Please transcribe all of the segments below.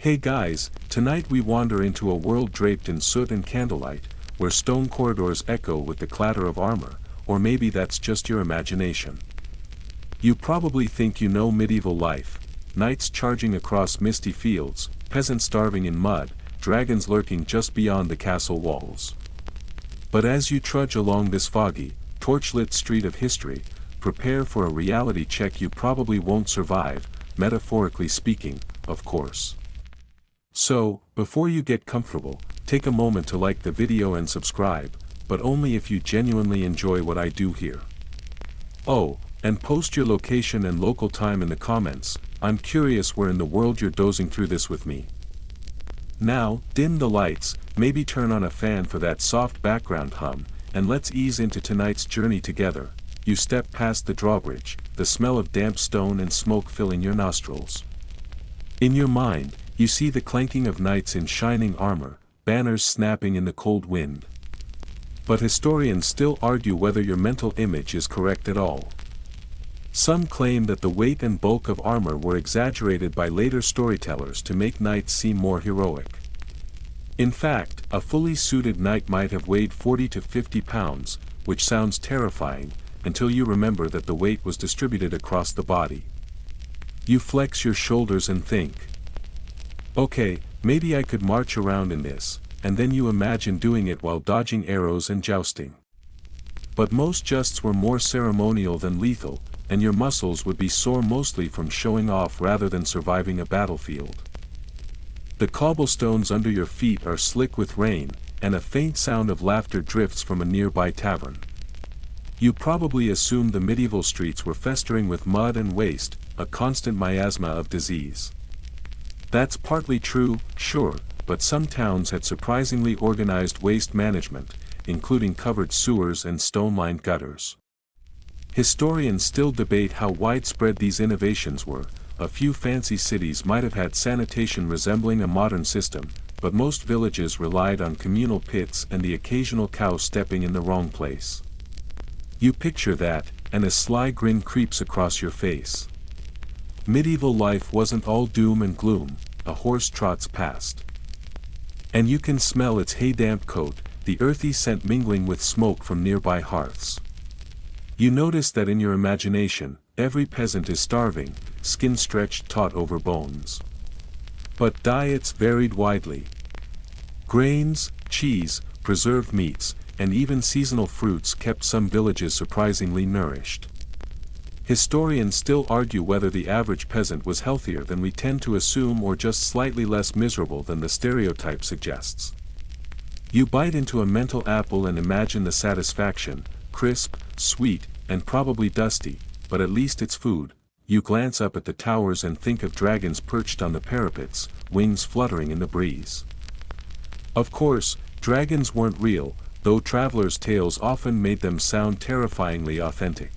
Hey guys, tonight we wander into a world draped in soot and candlelight, where stone corridors echo with the clatter of armor, or maybe that's just your imagination. You probably think you know medieval life: knights charging across misty fields, peasants starving in mud, dragons lurking just beyond the castle walls. But as you trudge along this foggy, torchlit street of history, prepare for a reality check you probably won't survive, metaphorically speaking, of course. So, before you get comfortable, take a moment to like the video and subscribe, but only if you genuinely enjoy what I do here. Oh, and post your location and local time in the comments. I'm curious where in the world you're dozing through this with me. Now, dim the lights, maybe turn on a fan for that soft background hum, and let's ease into tonight's journey together. You step past the drawbridge, the smell of damp stone and smoke filling your nostrils. In your mind, you see the clanking of knights in shining armor, banners snapping in the cold wind. But historians still argue whether your mental image is correct at all. Some claim that the weight and bulk of armor were exaggerated by later storytellers to make knights seem more heroic. In fact, a fully suited knight might have weighed 40 to 50 pounds, which sounds terrifying, until you remember that the weight was distributed across the body. You flex your shoulders and think, okay, maybe I could march around in this, and then you imagine doing it while dodging arrows and jousting. But most justs were more ceremonial than lethal, and your muscles would be sore mostly from showing off rather than surviving a battlefield. The cobblestones under your feet are slick with rain, and a faint sound of laughter drifts from a nearby tavern. You probably assume the medieval streets were festering with mud and waste, a constant miasma of disease. That's partly true, sure, but some towns had surprisingly organized waste management, including covered sewers and stone-lined gutters. Historians still debate how widespread these innovations were. A few fancy cities might have had sanitation resembling a modern system, but most villages relied on communal pits and the occasional cow stepping in the wrong place. You picture that, and a sly grin creeps across your face. Medieval life wasn't all doom and gloom. A horse trots past. And you can smell its hay-damp coat, the earthy scent mingling with smoke from nearby hearths. You notice that in your imagination, every peasant is starving, skin stretched taut over bones. But diets varied widely. Grains, cheese, preserved meats, and even seasonal fruits kept some villages surprisingly nourished. Historians still argue whether the average peasant was healthier than we tend to assume or just slightly less miserable than the stereotype suggests. You bite into a mental apple and imagine the satisfaction, crisp, sweet, and probably dusty, but at least it's food. You glance up at the towers and think of dragons perched on the parapets, wings fluttering in the breeze. Of course, dragons weren't real, though travelers' tales often made them sound terrifyingly authentic.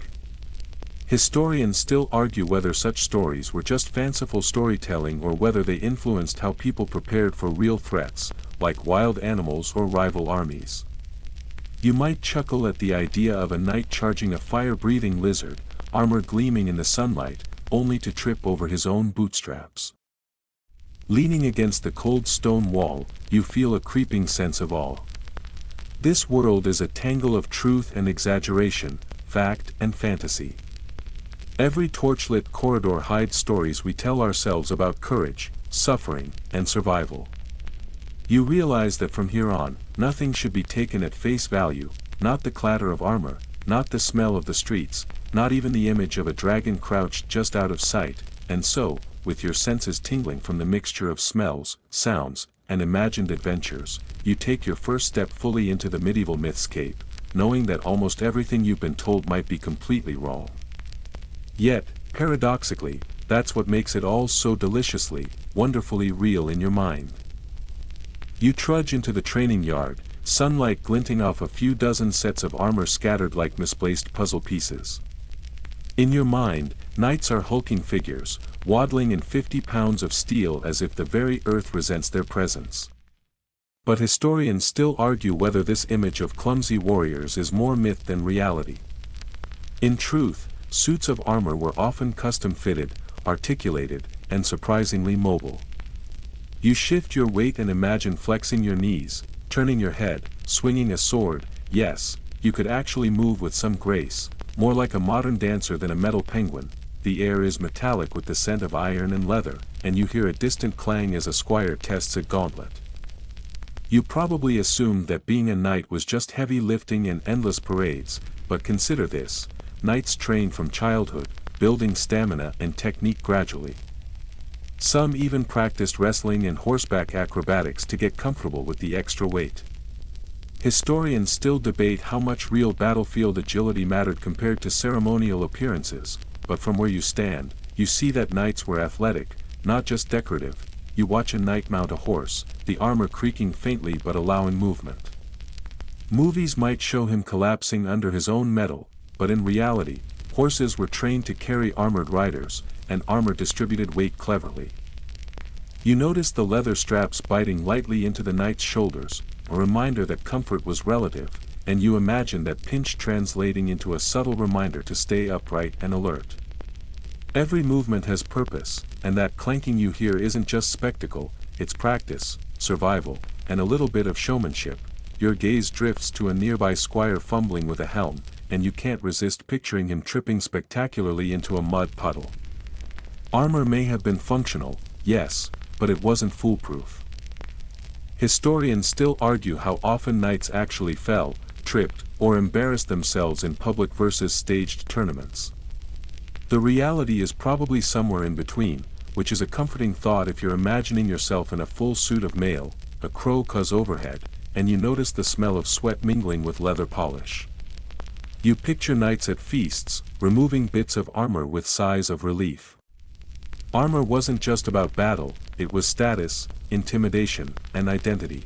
Historians still argue whether such stories were just fanciful storytelling or whether they influenced how people prepared for real threats, like wild animals or rival armies. You might chuckle at the idea of a knight charging a fire-breathing lizard, armor gleaming in the sunlight, only to trip over his own bootstraps. Leaning against the cold stone wall, you feel a creeping sense of awe. This world is a tangle of truth and exaggeration, fact and fantasy. Every torchlit corridor hides stories we tell ourselves about courage, suffering, and survival. You realize that from here on, nothing should be taken at face value, not the clatter of armor, not the smell of the streets, not even the image of a dragon crouched just out of sight, and so, with your senses tingling from the mixture of smells, sounds, and imagined adventures, you take your first step fully into the medieval mythscape, knowing that almost everything you've been told might be completely wrong. Yet, paradoxically, that's what makes it all so deliciously, wonderfully real in your mind. You trudge into the training yard, sunlight glinting off a few dozen sets of armor scattered like misplaced puzzle pieces. In your mind, knights are hulking figures, waddling in 50 pounds of steel as if the very earth resents their presence. But historians still argue whether this image of clumsy warriors is more myth than reality. In truth, suits of armor were often custom-fitted, articulated, and surprisingly mobile. You shift your weight and imagine flexing your knees, turning your head, swinging a sword. Yes, you could actually move with some grace, more like a modern dancer than a metal penguin. The air is metallic with the scent of iron and leather, and you hear a distant clang as a squire tests a gauntlet. You probably assumed that being a knight was just heavy lifting and endless parades, but consider this: knights train from childhood, building stamina and technique gradually. Some even practiced wrestling and horseback acrobatics to get comfortable with the extra weight. Historians still debate how much real battlefield agility mattered compared to ceremonial appearances, but from where you stand, you see that knights were athletic, not just decorative. You watch a knight mount a horse, the armor creaking faintly but allowing movement. Movies might show him collapsing under his own metal, but in reality, horses were trained to carry armored riders, and armor distributed weight cleverly. You notice the leather straps biting lightly into the knight's shoulders, a reminder that comfort was relative, and you imagine that pinch translating into a subtle reminder to stay upright and alert. Every movement has purpose, and that clanking you hear isn't just spectacle, it's practice, survival, and a little bit of showmanship. Your gaze drifts to a nearby squire fumbling with a helm, and you can't resist picturing him tripping spectacularly into a mud puddle. Armor may have been functional, yes, but it wasn't foolproof. Historians still argue how often knights actually fell, tripped, or embarrassed themselves in public versus staged tournaments. The reality is probably somewhere in between, which is a comforting thought if you're imagining yourself in a full suit of mail, a crow caws overhead, and you notice the smell of sweat mingling with leather polish. You picture knights at feasts, removing bits of armor with sighs of relief. Armor wasn't just about battle, it was status, intimidation, and identity.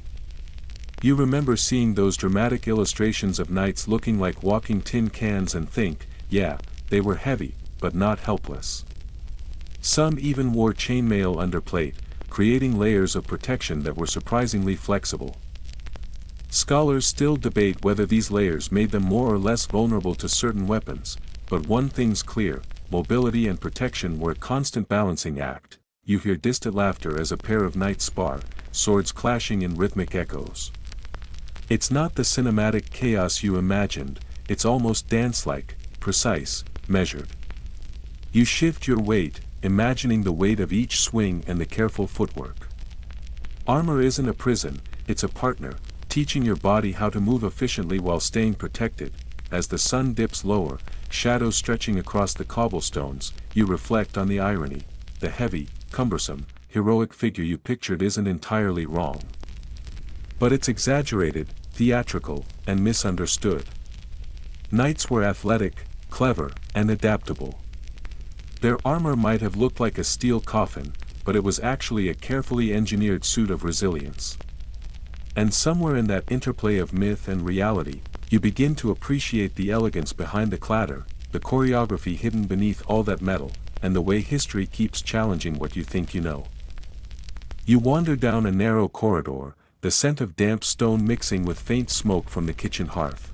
You remember seeing those dramatic illustrations of knights looking like walking tin cans and think, yeah, they were heavy, but not helpless. Some even wore chainmail underplate, creating layers of protection that were surprisingly flexible. Scholars still debate whether these layers made them more or less vulnerable to certain weapons, but one thing's clear: mobility and protection were a constant balancing act. You hear distant laughter as a pair of knights spar, swords clashing in rhythmic echoes. It's not the cinematic chaos you imagined, it's almost dance-like, precise, measured. You shift your weight, imagining the weight of each swing and the careful footwork. Armor isn't a prison, it's a partner, teaching your body how to move efficiently while staying protected. As the sun dips lower, shadows stretching across the cobblestones, you reflect on the irony. The heavy, cumbersome, heroic figure you pictured isn't entirely wrong. But it's exaggerated, theatrical, and misunderstood. Knights were athletic, clever, and adaptable. Their armor might have looked like a steel coffin, but it was actually a carefully engineered suit of resilience. And somewhere in that interplay of myth and reality, you begin to appreciate the elegance behind the clatter, the choreography hidden beneath all that metal, and the way history keeps challenging what you think you know. You wander down a narrow corridor, the scent of damp stone mixing with faint smoke from the kitchen hearth.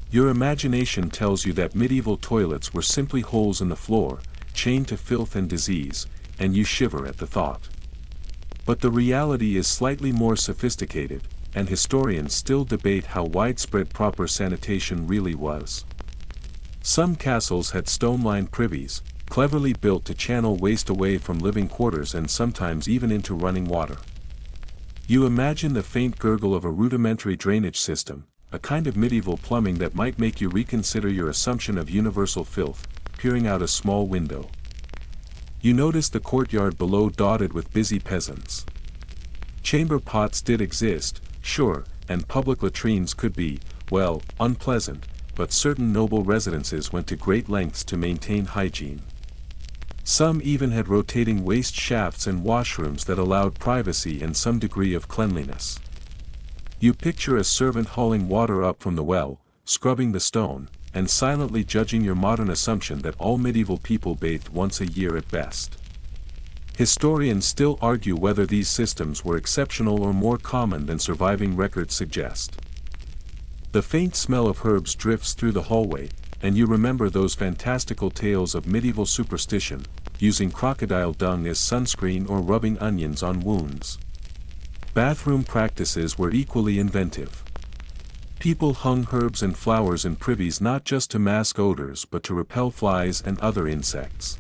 Your imagination tells you that medieval toilets were simply holes in the floor, chained to filth and disease, and you shiver at the thought. But the reality is slightly more sophisticated, and historians still debate how widespread proper sanitation really was. Some castles had stone-lined privies, cleverly built to channel waste away from living quarters and sometimes even into running water. You imagine the faint gurgle of a rudimentary drainage system, a kind of medieval plumbing that might make you reconsider your assumption of universal filth, peering out a small window. You notice the courtyard below dotted with busy peasants. Chamber pots did exist, sure, and public latrines could be, well, unpleasant, but certain noble residences went to great lengths to maintain hygiene. Some even had rotating waste shafts and washrooms that allowed privacy and some degree of cleanliness. You picture a servant hauling water up from the well, scrubbing the stone, and silently judging your modern assumption that all medieval people bathed once a year at best. Historians still argue whether these systems were exceptional or more common than surviving records suggest. The faint smell of herbs drifts through the hallway, and you remember those fantastical tales of medieval superstition, using crocodile dung as sunscreen or rubbing onions on wounds. Bathroom practices were equally inventive. People hung herbs and flowers in privies not just to mask odors but to repel flies and other insects.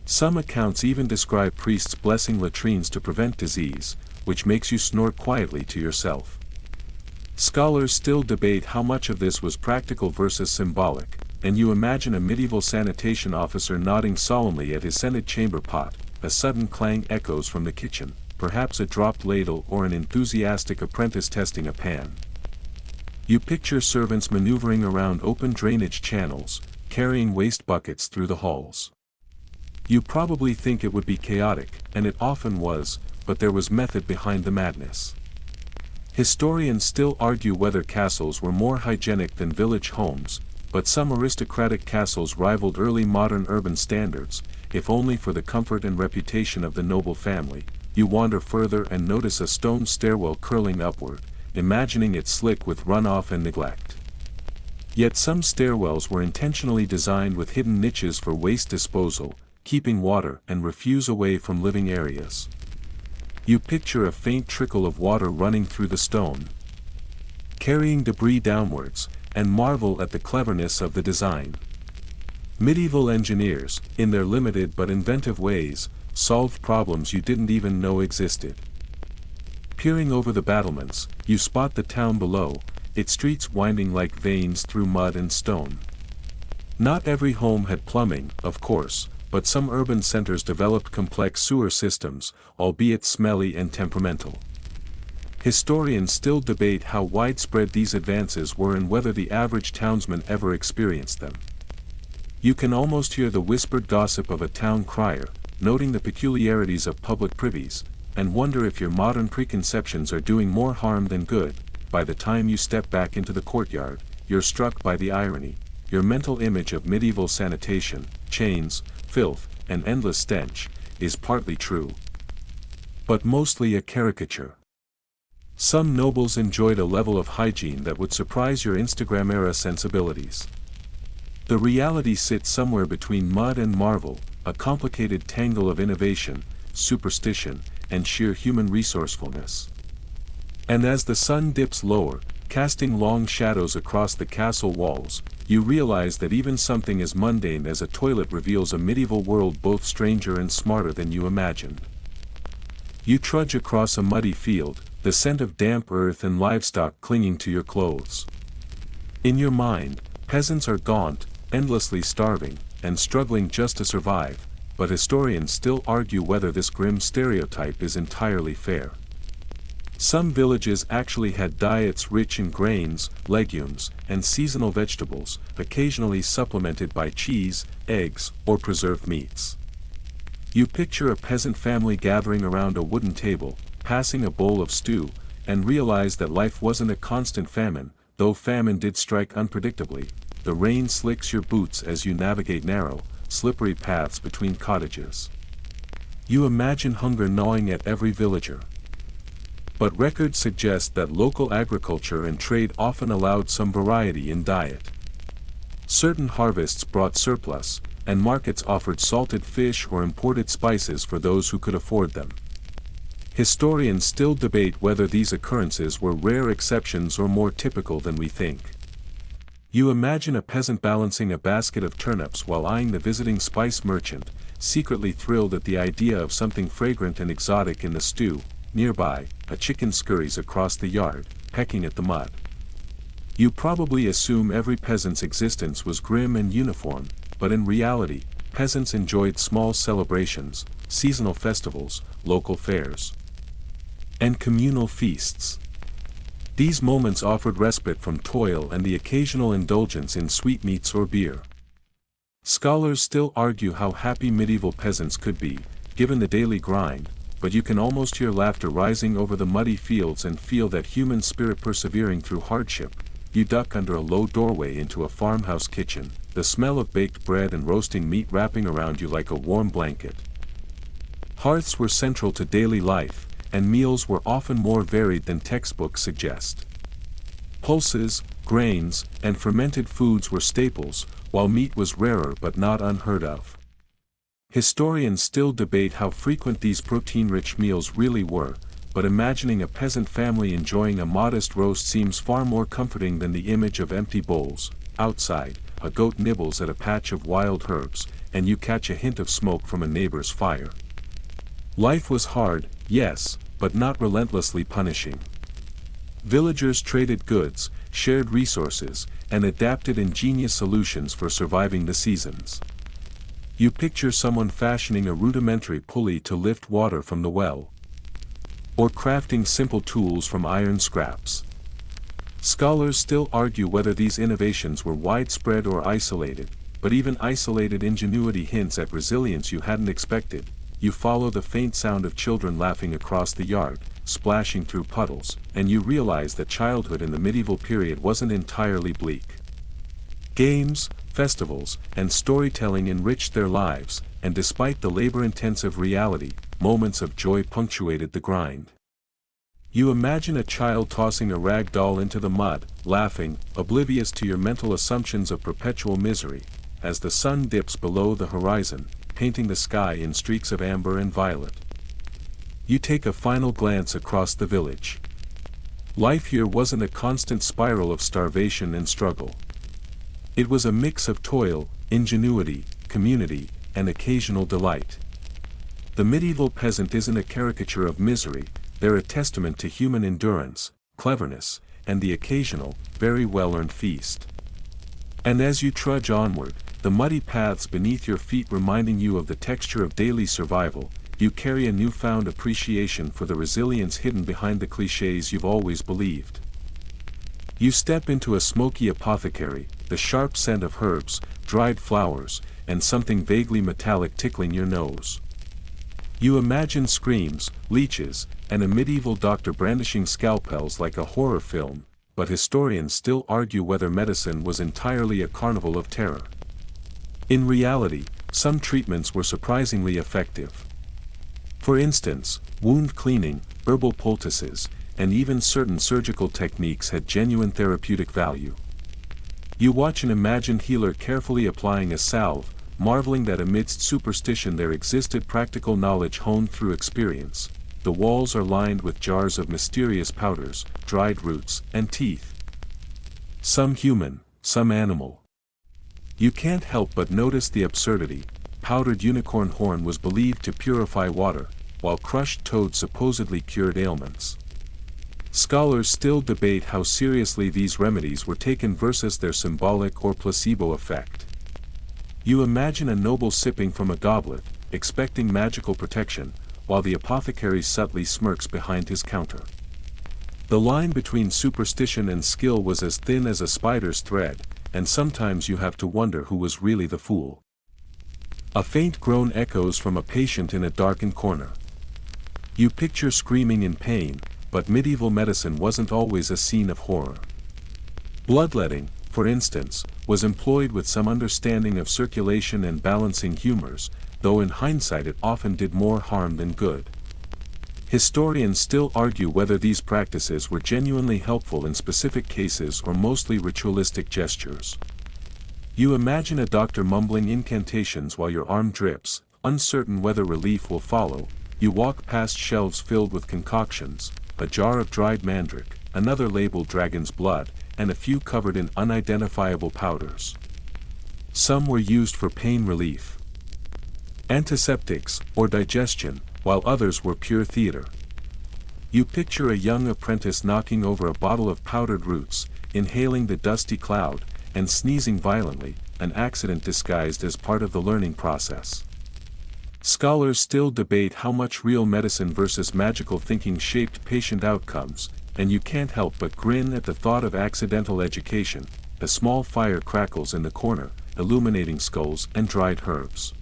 Some accounts even describe priests blessing latrines to prevent disease, which makes you snort quietly to yourself. Scholars still debate how much of this was practical versus symbolic, and you imagine a medieval sanitation officer nodding solemnly at his scented chamber pot. A sudden clang echoes from the kitchen, perhaps a dropped ladle or an enthusiastic apprentice testing a pan. You picture servants maneuvering around open drainage channels, carrying waste buckets through the halls. You probably think it would be chaotic, and it often was, but there was method behind the madness. Historians still argue whether castles were more hygienic than village homes, but some aristocratic castles rivaled early modern urban standards, if only for the comfort and reputation of the noble family. You wander further and notice a stone stairwell curling upward, imagining it slick with runoff and neglect. Yet some stairwells were intentionally designed with hidden niches for waste disposal, keeping water and refuse away from living areas. You picture a faint trickle of water running through the stone, carrying debris downwards, and marvel at the cleverness of the design. Medieval engineers, in their limited but inventive ways, solved problems you didn't even know existed. Peering over the battlements, you spot the town below, its streets winding like veins through mud and stone. Not every home had plumbing, of course, but some urban centers developed complex sewer systems, albeit smelly and temperamental. Historians still debate how widespread these advances were and whether the average townsman ever experienced them. You can almost hear the whispered gossip of a town crier, noting the peculiarities of public privies, and wonder if your modern preconceptions are doing more harm than good. By the time you step back into the courtyard, you're struck by the irony. Your mental image of medieval sanitation, chains, filth, and endless stench, is partly true, but mostly a caricature. Some nobles enjoyed a level of hygiene that would surprise your Instagram-era sensibilities. The reality sits somewhere between mud and marvel, a complicated tangle of innovation, superstition, and sheer human resourcefulness. And as the sun dips lower, casting long shadows across the castle walls, you realize that even something as mundane as a toilet reveals a medieval world both stranger and smarter than you imagined. You trudge across a muddy field, the scent of damp earth and livestock clinging to your clothes. In your mind, peasants are gaunt, endlessly starving, and struggling just to survive, but historians still argue whether this grim stereotype is entirely fair. Some villages actually had diets rich in grains, legumes, and seasonal vegetables, occasionally supplemented by cheese, eggs, or preserved meats. You picture a peasant family gathering around a wooden table, passing a bowl of stew, and realize that life wasn't a constant famine, though famine did strike unpredictably. The rain slicks your boots as you navigate narrow, slippery paths between cottages. You imagine hunger gnawing at every villager. But records suggest that local agriculture and trade often allowed some variety in diet. Certain harvests brought surplus, and markets offered salted fish or imported spices for those who could afford them. Historians still debate whether these occurrences were rare exceptions or more typical than we think. You imagine a peasant balancing a basket of turnips while eyeing the visiting spice merchant, secretly thrilled at the idea of something fragrant and exotic in the stew. Nearby, a chicken scurries across the yard, pecking at the mud. You probably assume every peasant's existence was grim and uniform, but in reality, peasants enjoyed small celebrations, seasonal festivals, local fairs, and communal feasts. These moments offered respite from toil and the occasional indulgence in sweetmeats or beer. Scholars still argue how happy medieval peasants could be, given the daily grind, but you can almost hear laughter rising over the muddy fields and feel that human spirit persevering through hardship. You duck under a low doorway into a farmhouse kitchen, the smell of baked bread and roasting meat wrapping around you like a warm blanket. Hearths were central to daily life, and meals were often more varied than textbooks suggest. Pulses, grains, and fermented foods were staples, while meat was rarer but not unheard of. Historians still debate how frequent these protein-rich meals really were, but imagining a peasant family enjoying a modest roast seems far more comforting than the image of empty bowls. Outside, a goat nibbles at a patch of wild herbs, and you catch a hint of smoke from a neighbor's fire. Life was hard, yes, but not relentlessly punishing. Villagers traded goods, shared resources, and adapted ingenious solutions for surviving the seasons. You picture someone fashioning a rudimentary pulley to lift water from the well, or crafting simple tools from iron scraps. Scholars still argue whether these innovations were widespread or isolated, but even isolated ingenuity hints at resilience you hadn't expected. You follow the faint sound of children laughing across the yard, splashing through puddles, and you realize that childhood in the medieval period wasn't entirely bleak. Games, festivals, and storytelling enriched their lives, and despite the labor-intensive reality, moments of joy punctuated the grind. You imagine a child tossing a rag doll into the mud, laughing, oblivious to your mental assumptions of perpetual misery, as the sun dips below the horizon, painting the sky in streaks of amber and violet. You take a final glance across the village. Life here wasn't a constant spiral of starvation and struggle. It was a mix of toil, ingenuity, community, and occasional delight. The medieval peasant isn't a caricature of misery, they're a testament to human endurance, cleverness, and the occasional, very well-earned feast. And as you trudge onward, the muddy paths beneath your feet reminding you of the texture of daily survival, you carry a newfound appreciation for the resilience hidden behind the clichés you've always believed. You step into a smoky apothecary, the sharp scent of herbs, dried flowers, and something vaguely metallic tickling your nose. You imagine screams, leeches, and a medieval doctor brandishing scalpels like a horror film, but historians still argue whether medicine was entirely a carnival of terror. In reality, some treatments were surprisingly effective. For instance, wound cleaning, herbal poultices, and even certain surgical techniques had genuine therapeutic value. You watch an imagined healer carefully applying a salve, marveling that amidst superstition there existed practical knowledge honed through experience. The walls are lined with jars of mysterious powders, dried roots, and teeth. Some human, some animal. You can't help but notice the absurdity. Powdered unicorn horn was believed to purify water, while crushed toad supposedly cured ailments. Scholars still debate how seriously these remedies were taken versus their symbolic or placebo effect. You imagine a noble sipping from a goblet, expecting magical protection, while the apothecary subtly smirks behind his counter. The line between superstition and skill was as thin as a spider's thread, and sometimes you have to wonder who was really the fool. A faint groan echoes from a patient in a darkened corner. You picture screaming in pain, but medieval medicine wasn't always a scene of horror. Bloodletting, for instance, was employed with some understanding of circulation and balancing humors, though in hindsight it often did more harm than good. Historians still argue whether these practices were genuinely helpful in specific cases or mostly ritualistic gestures. You imagine a doctor mumbling incantations while your arm drips, uncertain whether relief will follow. You walk past shelves filled with concoctions, a jar of dried mandrake, another labeled dragon's blood, and a few covered in unidentifiable powders. Some were used for pain relief, antiseptics, or digestion, while others were pure theater. You picture a young apprentice knocking over a bottle of powdered roots, inhaling the dusty cloud, and sneezing violently, an accident disguised as part of the learning process. Scholars still debate how much real medicine versus magical thinking shaped patient outcomes, and you can't help but grin at the thought of accidental education. A small fire crackles in the corner, illuminating skulls and dried herbs.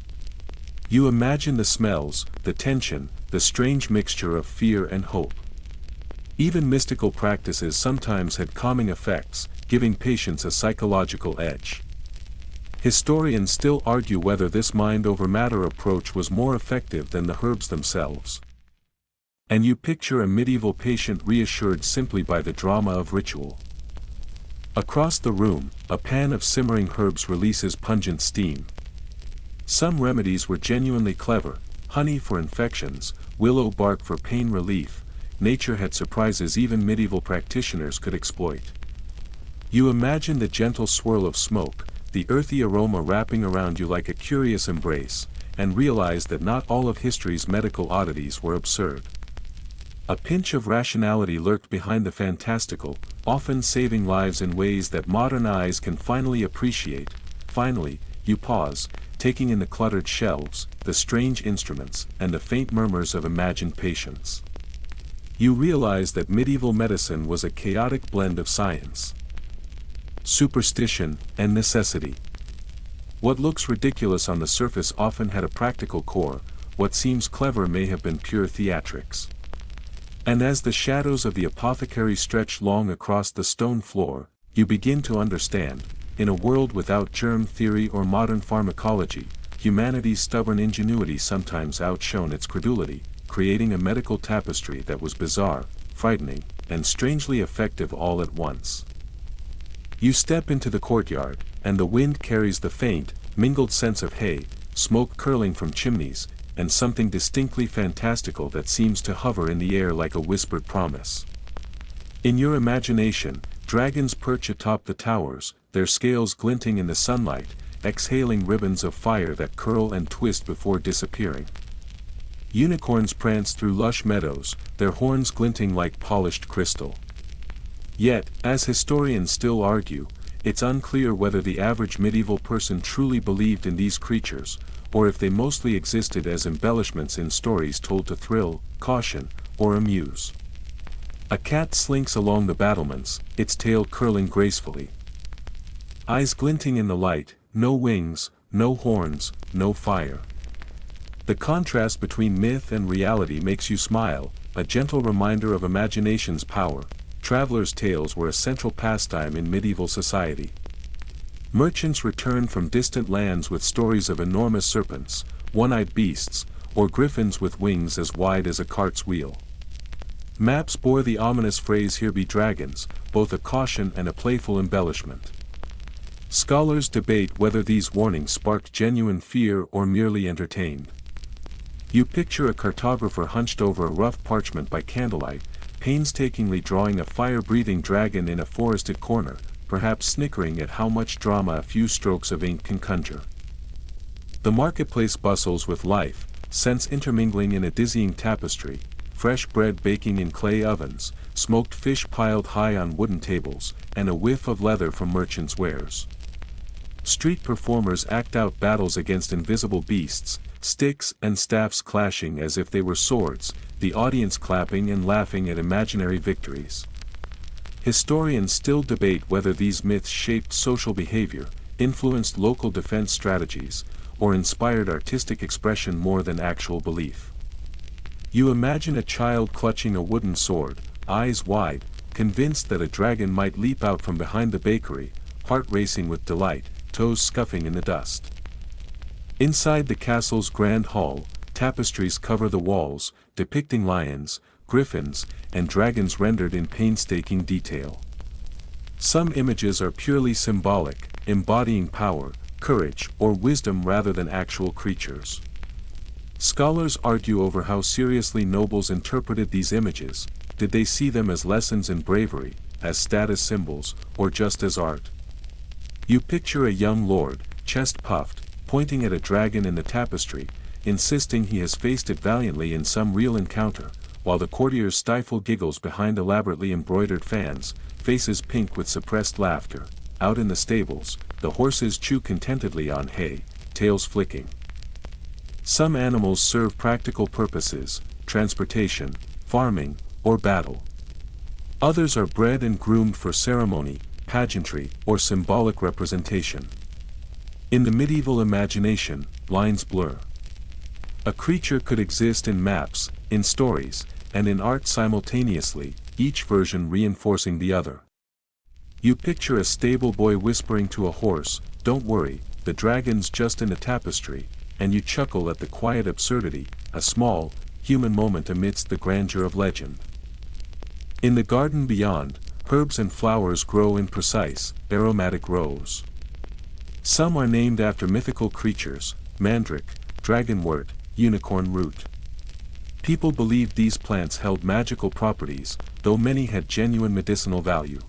You imagine the smells, the tension, the strange mixture of fear and hope. Even mystical practices sometimes had calming effects, giving patients a psychological edge. Historians still argue whether this mind-over-matter approach was more effective than the herbs themselves. And you picture a medieval patient reassured simply by the drama of ritual. Across the room, a pan of simmering herbs releases pungent steam. Some remedies were genuinely clever: honey for infections, willow bark for pain relief. Nature had surprises even medieval practitioners could exploit. You imagine the gentle swirl of smoke, the earthy aroma wrapping around you like a curious embrace, and realize that not all of history's medical oddities were absurd. A pinch of rationality lurked behind the fantastical, often saving lives in ways that modern eyes can finally appreciate. Finally, you pause, taking in the cluttered shelves, the strange instruments, and the faint murmurs of imagined patients. You realize that medieval medicine was a chaotic blend of science, superstition, and necessity. What looks ridiculous on the surface often had a practical core. What seems clever may have been pure theatrics. And as the shadows of the apothecary stretch long across the stone floor, you begin to understand, in a world without germ theory or modern pharmacology, humanity's stubborn ingenuity sometimes outshone its credulity, creating a medical tapestry that was bizarre, frightening, and strangely effective all at once. You step into the courtyard, and the wind carries the faint, mingled sense of hay, smoke curling from chimneys, and something distinctly fantastical that seems to hover in the air like a whispered promise. In your imagination, dragons perch atop the towers, their scales glinting in the sunlight, exhaling ribbons of fire that curl and twist before disappearing. Unicorns prance through lush meadows, their horns glinting like polished crystal. Yet, as historians still argue, it's unclear whether the average medieval person truly believed in these creatures, or if they mostly existed as embellishments in stories told to thrill, caution, or amuse. A cat slinks along the battlements, its tail curling gracefully. Eyes glinting in the light, no wings, no horns, no fire. The contrast between myth and reality makes you smile, a gentle reminder of imagination's power. Travelers' tales were a central pastime in medieval society. Merchants returned from distant lands with stories of enormous serpents, one-eyed beasts, or griffins with wings as wide as a cart's wheel. Maps bore the ominous phrase "Here be dragons," both a caution and a playful embellishment. Scholars debate whether these warnings sparked genuine fear or merely entertained. You picture a cartographer hunched over a rough parchment by candlelight, painstakingly drawing a fire-breathing dragon in a forested corner, perhaps snickering at how much drama a few strokes of ink can conjure. The marketplace bustles with life, scents intermingling in a dizzying tapestry, fresh bread baking in clay ovens, smoked fish piled high on wooden tables, and a whiff of leather from merchants' wares. Street performers act out battles against invisible beasts, sticks and staffs clashing as if they were swords, the audience clapping and laughing at imaginary victories. Historians still debate whether these myths shaped social behavior, influenced local defense strategies, or inspired artistic expression more than actual belief. You imagine a child clutching a wooden sword, eyes wide, convinced that a dragon might leap out from behind the bakery, heart racing with delight, toes scuffing in the dust. Inside the castle's grand hall, tapestries cover the walls, depicting lions, griffins, and dragons rendered in painstaking detail. Some images are purely symbolic, embodying power, courage, or wisdom rather than actual creatures. Scholars argue over how seriously nobles interpreted these images. Did they see them as lessons in bravery, as status symbols, or just as art? You picture a young lord, chest puffed, pointing at a dragon in the tapestry, insisting he has faced it valiantly in some real encounter, while the courtiers stifle giggles behind elaborately embroidered fans, faces pink with suppressed laughter. Out in the stables, the horses chew contentedly on hay, tails flicking. Some animals serve practical purposes, transportation, farming, or battle. Others are bred and groomed for ceremony, pageantry, or symbolic representation. In the medieval imagination, lines blur. A creature could exist in maps, in stories, and in art simultaneously, each version reinforcing the other. You picture a stable boy whispering to a horse, "Don't worry, the dragon's just in the tapestry," and you chuckle at the quiet absurdity, a small, human moment amidst the grandeur of legend. In the garden beyond, herbs and flowers grow in precise, aromatic rows. Some are named after mythical creatures, mandrake, dragonwort, unicorn root. People believed these plants held magical properties, though many had genuine medicinal value.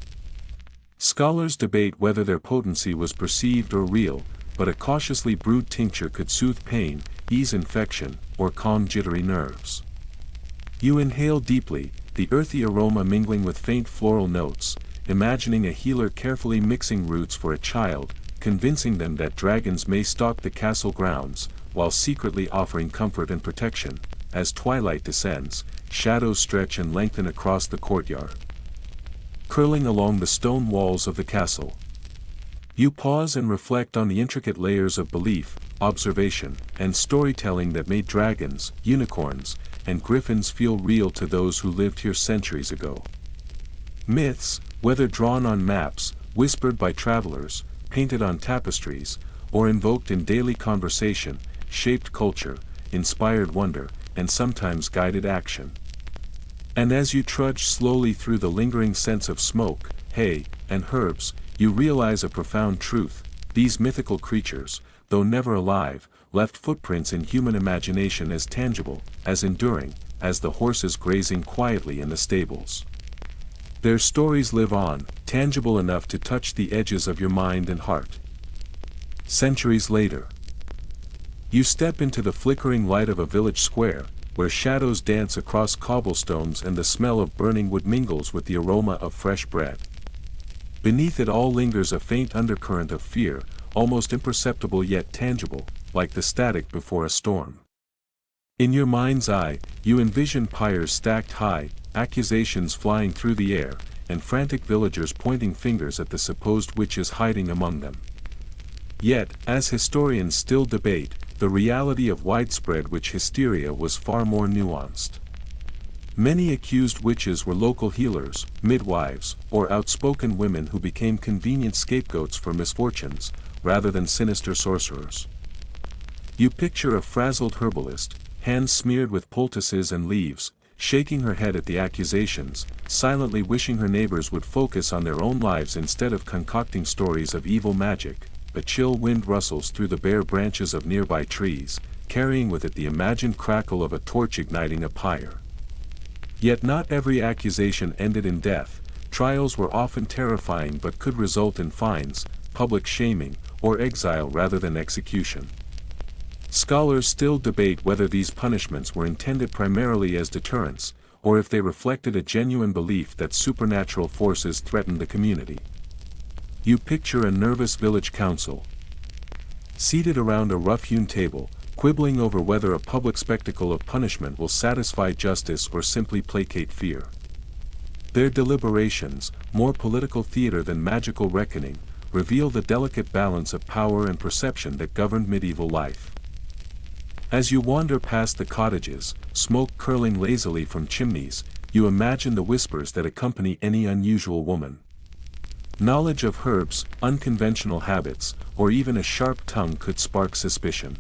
Scholars debate whether their potency was perceived or real, but a cautiously brewed tincture could soothe pain, ease infection, or calm jittery nerves. You inhale deeply, the earthy aroma mingling with faint floral notes, imagining a healer carefully mixing roots for a child, convincing them that dragons may stalk the castle grounds, while secretly offering comfort and protection. As twilight descends, shadows stretch and lengthen across the courtyard, curling along the stone walls of the castle. You pause and reflect on the intricate layers of belief, observation, and storytelling that made dragons, unicorns, and griffins feel real to those who lived here centuries ago. Myths, whether drawn on maps, whispered by travelers, painted on tapestries, or invoked in daily conversation, shaped culture, inspired wonder, and sometimes guided action. And as you trudge slowly through the lingering scents of smoke, hay, and herbs, you realize a profound truth: these mythical creatures, though never alive, left footprints in human imagination as tangible, as enduring, as the horses grazing quietly in the stables. Their stories live on, tangible enough to touch the edges of your mind and heart. Centuries later, you step into the flickering light of a village square, where shadows dance across cobblestones and the smell of burning wood mingles with the aroma of fresh bread. Beneath it all lingers a faint undercurrent of fear, almost imperceptible yet tangible, like the static before a storm. In your mind's eye, you envision pyres stacked high, accusations flying through the air, and frantic villagers pointing fingers at the supposed witches hiding among them. Yet, as historians still debate, the reality of widespread witch hysteria was far more nuanced. Many accused witches were local healers, midwives, or outspoken women who became convenient scapegoats for misfortunes, rather than sinister sorcerers. You picture a frazzled herbalist, hands smeared with poultices and leaves, shaking her head at the accusations, silently wishing her neighbors would focus on their own lives instead of concocting stories of evil magic. A chill wind rustles through the bare branches of nearby trees, carrying with it the imagined crackle of a torch igniting a pyre. Yet not every accusation ended in death. Trials were often terrifying but could result in fines, public shaming, or exile rather than execution. Scholars still debate whether these punishments were intended primarily as deterrents, or if they reflected a genuine belief that supernatural forces threatened the community. You picture a nervous village council, seated around a rough-hewn table, quibbling over whether a public spectacle of punishment will satisfy justice or simply placate fear. Their deliberations, more political theater than magical reckoning, reveal the delicate balance of power and perception that governed medieval life. As you wander past the cottages, smoke curling lazily from chimneys, you imagine the whispers that accompany any unusual woman. Knowledge of herbs, unconventional habits, or even a sharp tongue could spark suspicion.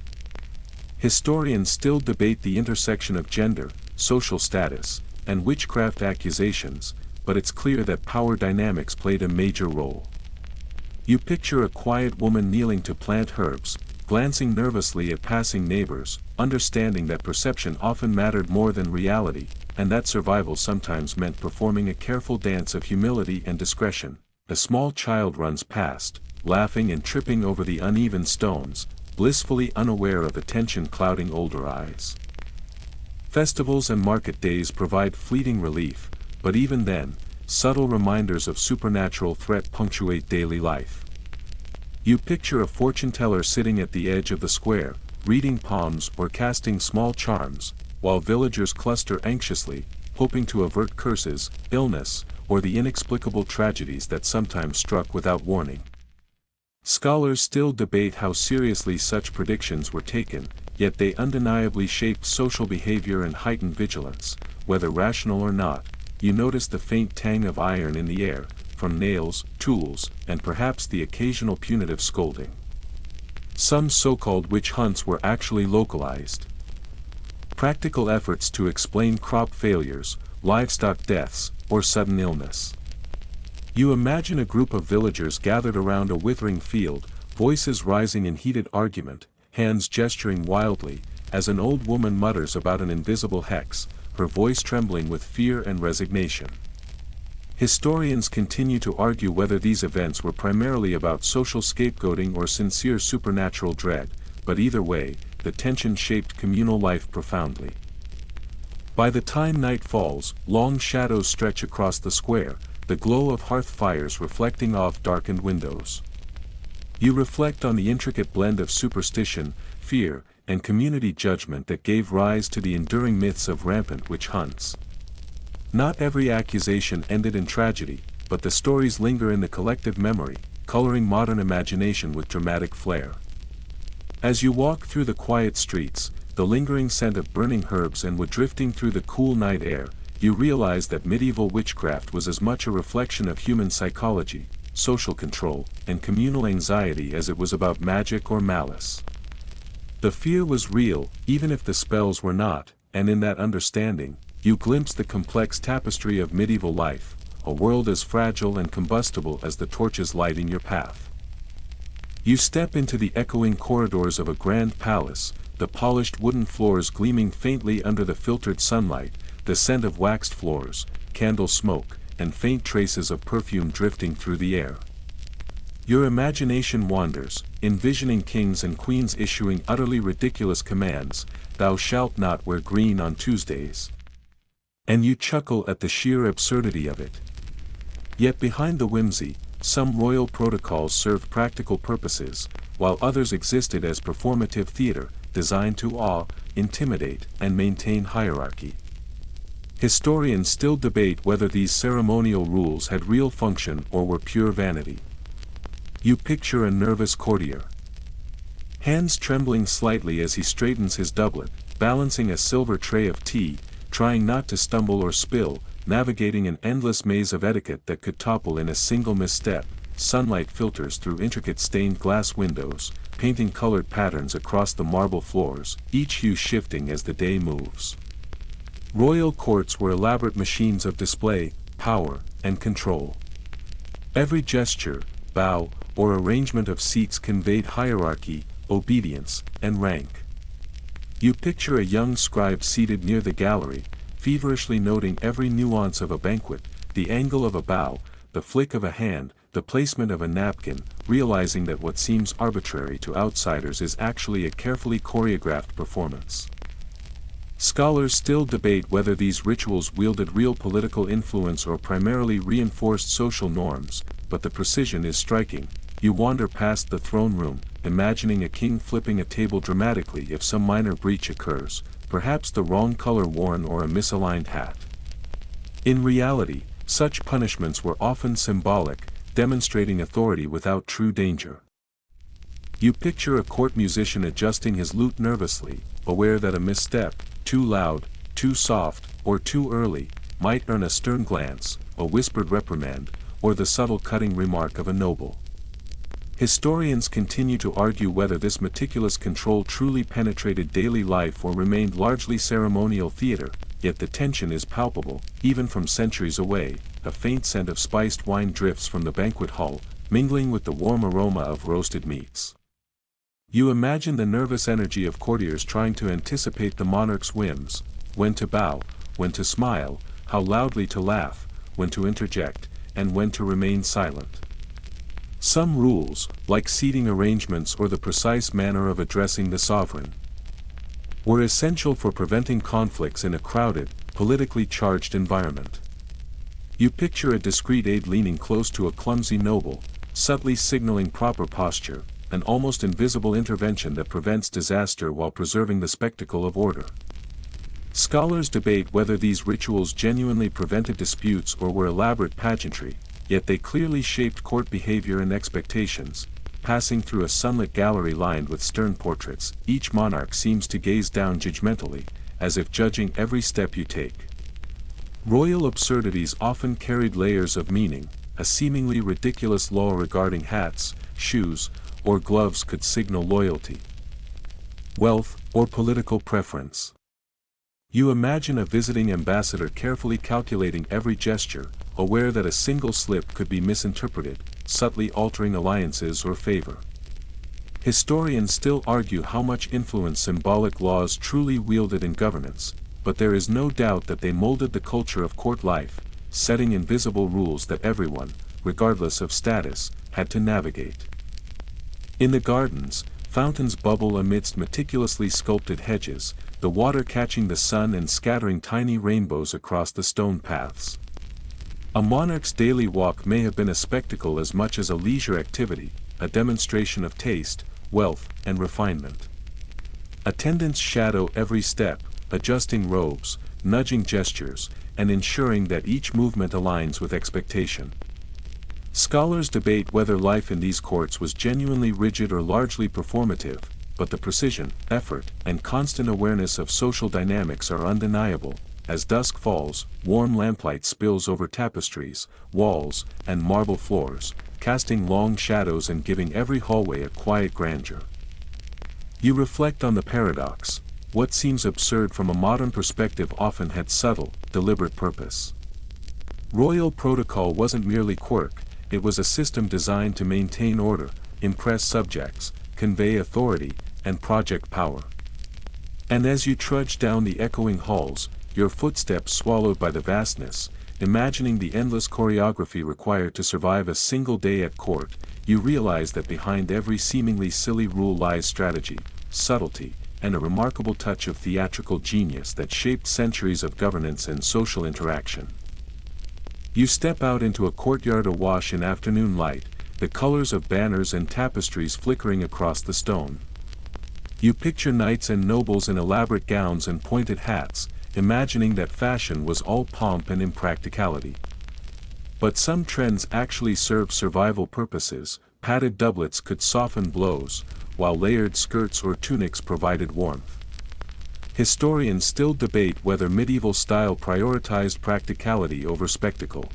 Historians still debate the intersection of gender, social status, and witchcraft accusations, but it's clear that power dynamics played a major role. You picture a quiet woman kneeling to plant herbs, glancing nervously at passing neighbors, understanding that perception often mattered more than reality, and that survival sometimes meant performing a careful dance of humility and discretion. A small child runs past, laughing and tripping over the uneven stones, blissfully unaware of the tension clouding older eyes. Festivals and market days provide fleeting relief, but even then, subtle reminders of supernatural threat punctuate daily life. You picture a fortune teller sitting at the edge of the square, reading palms or casting small charms, while villagers cluster anxiously, hoping to avert curses, illness, or the inexplicable tragedies that sometimes struck without warning. Scholars still debate how seriously such predictions were taken, yet they undeniably shaped social behavior and heightened vigilance. Whether rational or not, you notice the faint tang of iron in the air, from nails, tools, and perhaps the occasional punitive scolding. Some so-called witch hunts were actually localized. Practical efforts to explain crop failures, livestock deaths, or sudden illness. You imagine a group of villagers gathered around a withering field, voices rising in heated argument, hands gesturing wildly, as an old woman mutters about an invisible hex, her voice trembling with fear and resignation. Historians continue to argue whether these events were primarily about social scapegoating or sincere supernatural dread, but either way, the tension shaped communal life profoundly. By the time night falls, long shadows stretch across the square, the glow of hearth fires reflecting off darkened windows. You reflect on the intricate blend of superstition, fear, and community judgment that gave rise to the enduring myths of rampant witch hunts. Not every accusation ended in tragedy, but the stories linger in the collective memory, coloring modern imagination with dramatic flair. As you walk through the quiet streets, the lingering scent of burning herbs and wood drifting through the cool night air, you realize that medieval witchcraft was as much a reflection of human psychology, social control, and communal anxiety as it was about magic or malice. The fear was real, even if the spells were not, and in that understanding, you glimpse the complex tapestry of medieval life, a world as fragile and combustible as the torches lighting your path. You step into the echoing corridors of a grand palace, the polished wooden floors gleaming faintly under the filtered sunlight, the scent of waxed floors, candle smoke, and faint traces of perfume drifting through the air. Your imagination wanders, envisioning kings and queens issuing utterly ridiculous commands, "Thou shalt not wear green on Tuesdays." And you chuckle at the sheer absurdity of it. Yet behind the whimsy, some royal protocols served practical purposes, while others existed as performative theater, designed to awe, intimidate, and maintain hierarchy. Historians still debate whether these ceremonial rules had real function or were pure vanity. You picture a nervous courtier, hands trembling slightly as he straightens his doublet, balancing a silver tray of tea, trying not to stumble or spill, navigating an endless maze of etiquette that could topple in a single misstep. Sunlight filters through intricate stained glass windows, painting colored patterns across the marble floors, each hue shifting as the day moves. Royal courts were elaborate machines of display, power, and control. Every gesture, bow, or arrangement of seats conveyed hierarchy, obedience, and rank. You picture a young scribe seated near the gallery, feverishly noting every nuance of a banquet, the angle of a bow, the flick of a hand, the placement of a napkin, realizing that what seems arbitrary to outsiders is actually a carefully choreographed performance. Scholars still debate whether these rituals wielded real political influence or primarily reinforced social norms, but the precision is striking. You wander past the throne room, imagining a king flipping a table dramatically if some minor breach occurs, perhaps the wrong color worn or a misaligned hat. In reality, such punishments were often symbolic, demonstrating authority without true danger. You picture a court musician adjusting his lute nervously, aware that a misstep, too loud, too soft, or too early, might earn a stern glance, a whispered reprimand, or the subtle cutting remark of a noble. Historians continue to argue whether this meticulous control truly penetrated daily life or remained largely ceremonial theater, yet the tension is palpable, even from centuries away. A faint scent of spiced wine drifts from the banquet hall, mingling with the warm aroma of roasted meats. You imagine the nervous energy of courtiers trying to anticipate the monarch's whims, when to bow, when to smile, how loudly to laugh, when to interject, and when to remain silent. Some rules, like seating arrangements or the precise manner of addressing the sovereign, were essential for preventing conflicts in a crowded, politically charged environment. You picture a discreet aide leaning close to a clumsy noble, subtly signaling proper posture, an almost invisible intervention that prevents disaster while preserving the spectacle of order. Scholars debate whether these rituals genuinely prevented disputes or were elaborate pageantry, yet they clearly shaped court behavior and expectations. Passing through a sunlit gallery lined with stern portraits, each monarch seems to gaze down judgmentally, as if judging every step you take. Royal absurdities often carried layers of meaning. A seemingly ridiculous law regarding hats, shoes, or gloves could signal loyalty, wealth, or political preference. You imagine a visiting ambassador carefully calculating every gesture, aware that a single slip could be misinterpreted, subtly altering alliances or favor. Historians still argue how much influence symbolic laws truly wielded in governance, but there is no doubt that they molded the culture of court life, setting invisible rules that everyone, regardless of status, had to navigate. In the gardens, fountains bubble amidst meticulously sculpted hedges, the water catching the sun and scattering tiny rainbows across the stone paths. A monarch's daily walk may have been a spectacle as much as a leisure activity, a demonstration of taste, wealth, and refinement. Attendants shadow every step, adjusting robes, nudging gestures, and ensuring that each movement aligns with expectation. Scholars debate whether life in these courts was genuinely rigid or largely performative, but the precision, effort, and constant awareness of social dynamics are undeniable. As dusk falls, warm lamplight spills over tapestries, walls, and marble floors, casting long shadows and giving every hallway a quiet grandeur. You reflect on the paradox: what seems absurd from a modern perspective often had subtle, deliberate purpose. Royal protocol wasn't merely quirk, it was a system designed to maintain order, impress subjects, convey authority, and project power. And as you trudge down the echoing halls, your footsteps swallowed by the vastness, imagining the endless choreography required to survive a single day at court, you realize that behind every seemingly silly rule lies strategy, subtlety, and a remarkable touch of theatrical genius that shaped centuries of governance and social interaction. You step out into a courtyard awash in afternoon light, the colors of banners and tapestries flickering across the stone. You picture knights and nobles in elaborate gowns and pointed hats, imagining that fashion was all pomp and impracticality. But some trends actually served survival purposes. Padded doublets could soften blows, while layered skirts or tunics provided warmth. Historians still debate whether medieval style prioritized practicality over spectacle.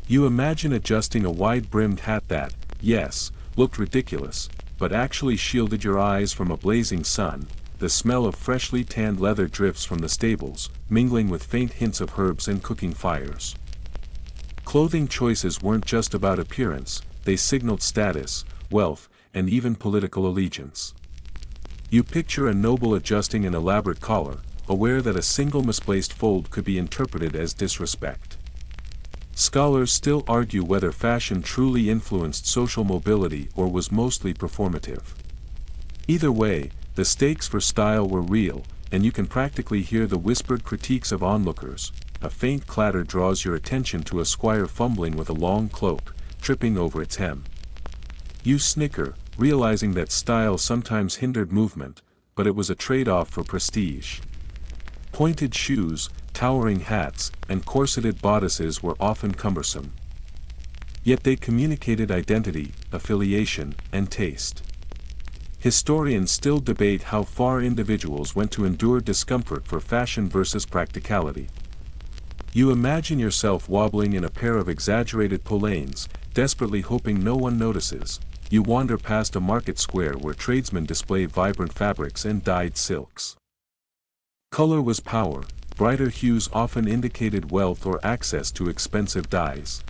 You imagine adjusting a wide-brimmed hat that, yes, looked ridiculous, but actually shielded your eyes from a blazing sun. The smell of freshly tanned leather drifts from the stables, mingling with faint hints of herbs and cooking fires. Clothing choices weren't just about appearance, they signaled status, wealth, and even political allegiance. You picture a noble adjusting an elaborate collar, aware that a single misplaced fold could be interpreted as disrespect. Scholars still argue whether fashion truly influenced social mobility or was mostly performative. Either way, the stakes for style were real, and you can practically hear the whispered critiques of onlookers. A faint clatter draws your attention to a squire fumbling with a long cloak, tripping over its hem. You snicker, realizing that style sometimes hindered movement, but it was a trade-off for prestige. Pointed shoes, towering hats, and corseted bodices were often cumbersome. Yet they communicated identity, affiliation, and taste. Historians still debate how far individuals went to endure discomfort for fashion versus practicality. You imagine yourself wobbling in a pair of exaggerated polaines, desperately hoping no one notices. You wander past a market square where tradesmen display vibrant fabrics and dyed silks. Color was power, brighter hues often indicated wealth or access to expensive dyes.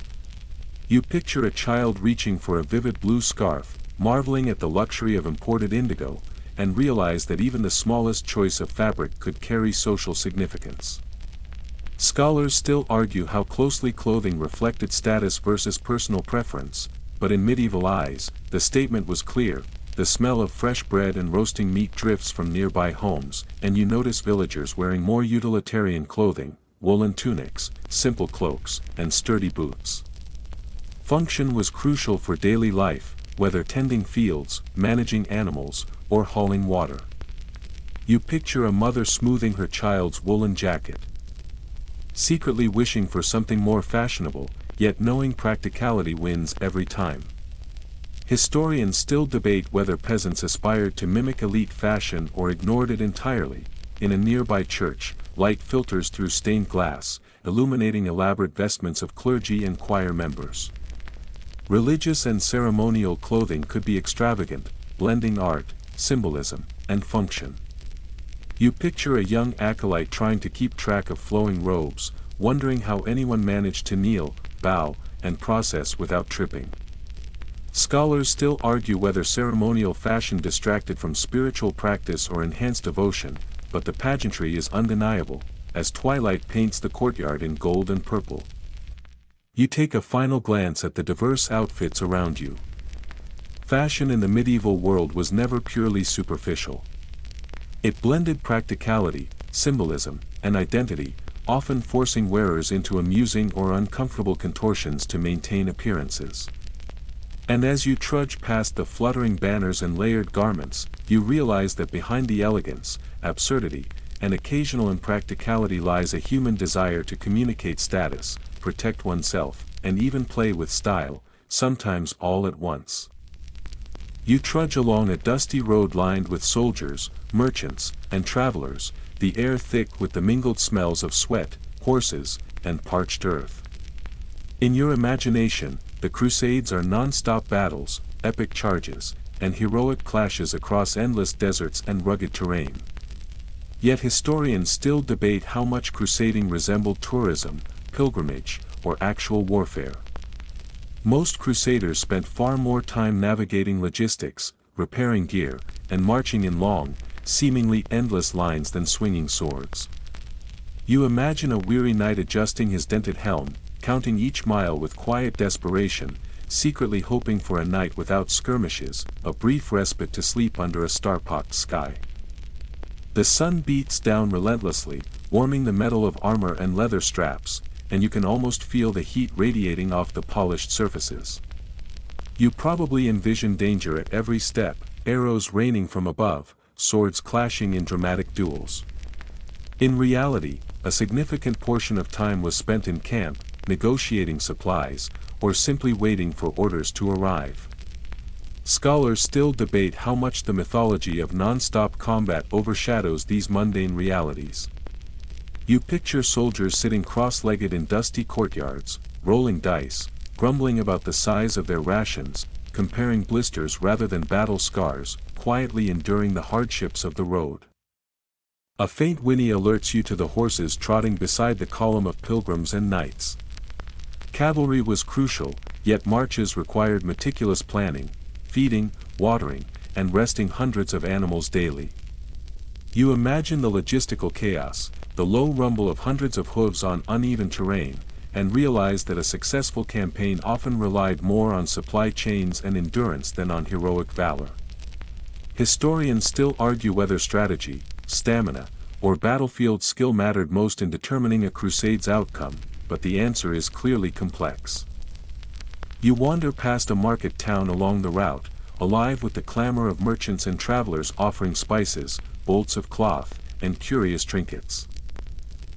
You picture a child reaching for a vivid blue scarf, marveling at the luxury of imported indigo, and realize that even the smallest choice of fabric could carry social significance. Scholars still argue how closely clothing reflected status versus personal preference, but in medieval eyes, the statement was clear: the smell of fresh bread and roasting meat drifts from nearby homes, and you notice villagers wearing more utilitarian clothing, woolen tunics, simple cloaks, and sturdy boots. Function was crucial for daily life, whether tending fields, managing animals, or hauling water. You picture a mother smoothing her child's woolen jacket, secretly wishing for something more fashionable, yet knowing practicality wins every time. Historians still debate whether peasants aspired to mimic elite fashion or ignored it entirely. In a nearby church, light filters through stained glass, illuminating elaborate vestments of clergy and choir members. Religious and ceremonial clothing could be extravagant, blending art, symbolism, and function. You picture a young acolyte trying to keep track of flowing robes, wondering how anyone managed to kneel, bow, and process without tripping. Scholars still argue whether ceremonial fashion distracted from spiritual practice or enhanced devotion, but the pageantry is undeniable, as twilight paints the courtyard in gold and purple. You take a final glance at the diverse outfits around you. Fashion in the medieval world was never purely superficial. It blended practicality, symbolism, and identity, often forcing wearers into amusing or uncomfortable contortions to maintain appearances. And as you trudge past the fluttering banners and layered garments, you realize that behind the elegance, absurdity, and occasional impracticality lies a human desire to communicate status, protect oneself, and even play with style, sometimes all at once. You trudge along a dusty road lined with soldiers, merchants, and travelers, the air thick with the mingled smells of sweat, horses, and parched earth. In your imagination, the Crusades are non-stop battles, epic charges, and heroic clashes across endless deserts and rugged terrain. Yet historians still debate how much crusading resembled tourism, pilgrimage, or actual warfare. Most crusaders spent far more time navigating logistics, repairing gear, and marching in long, seemingly endless lines than swinging swords. You imagine a weary knight adjusting his dented helm, counting each mile with quiet desperation, secretly hoping for a night without skirmishes, a brief respite to sleep under a star-pocked sky. The sun beats down relentlessly, warming the metal of armor and leather straps, and you can almost feel the heat radiating off the polished surfaces. You probably envision danger at every step, arrows raining from above, swords clashing in dramatic duels. In reality, a significant portion of time was spent in camp, negotiating supplies, or simply waiting for orders to arrive. Scholars still debate how much the mythology of non-stop combat overshadows these mundane realities. You picture soldiers sitting cross-legged in dusty courtyards, rolling dice, grumbling about the size of their rations, comparing blisters rather than battle scars, quietly enduring the hardships of the road. A faint whinny alerts you to the horses trotting beside the column of pilgrims and knights. Cavalry was crucial, yet marches required meticulous planning, feeding, watering, and resting hundreds of animals daily. You imagine the logistical chaos, the low rumble of hundreds of hooves on uneven terrain, and realize that a successful campaign often relied more on supply chains and endurance than on heroic valor. Historians still argue whether strategy, stamina, or battlefield skill mattered most in determining a crusade's outcome, but the answer is clearly complex. You wander past a market town along the route, alive with the clamor of merchants and travelers offering spices, bolts of cloth, and curious trinkets.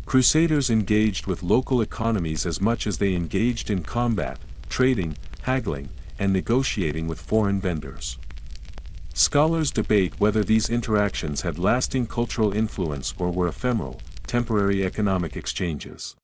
Crusaders engaged with local economies as much as they engaged in combat, trading, haggling, and negotiating with foreign vendors. Scholars debate whether these interactions had lasting cultural influence or were ephemeral, temporary economic exchanges.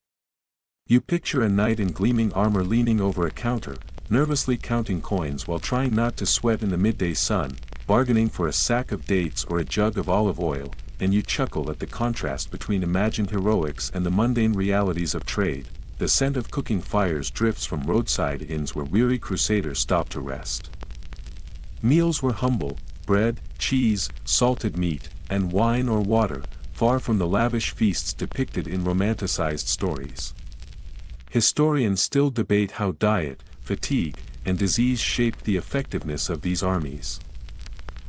You picture a knight in gleaming armor leaning over a counter, nervously counting coins while trying not to sweat in the midday sun, bargaining for a sack of dates or a jug of olive oil, and you chuckle at the contrast between imagined heroics and the mundane realities of trade. The scent of cooking fires drifts from roadside inns where weary crusaders stop to rest. Meals were humble: bread, cheese, salted meat, and wine or water, far from the lavish feasts depicted in romanticized stories. Historians still debate how diet, fatigue, and disease shaped the effectiveness of these armies.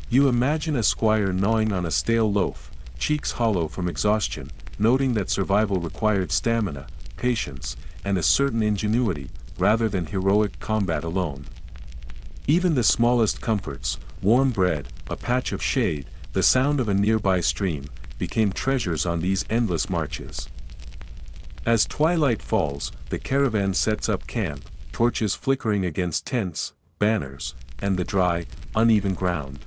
You imagine a squire gnawing on a stale loaf, cheeks hollow from exhaustion, noting that survival required stamina, patience, and a certain ingenuity, rather than heroic combat alone. Even the smallest comforts, warm bread, a patch of shade, the sound of a nearby stream, became treasures on these endless marches. As twilight falls, the caravan sets up camp, torches flickering against tents, banners, and the dry, uneven ground.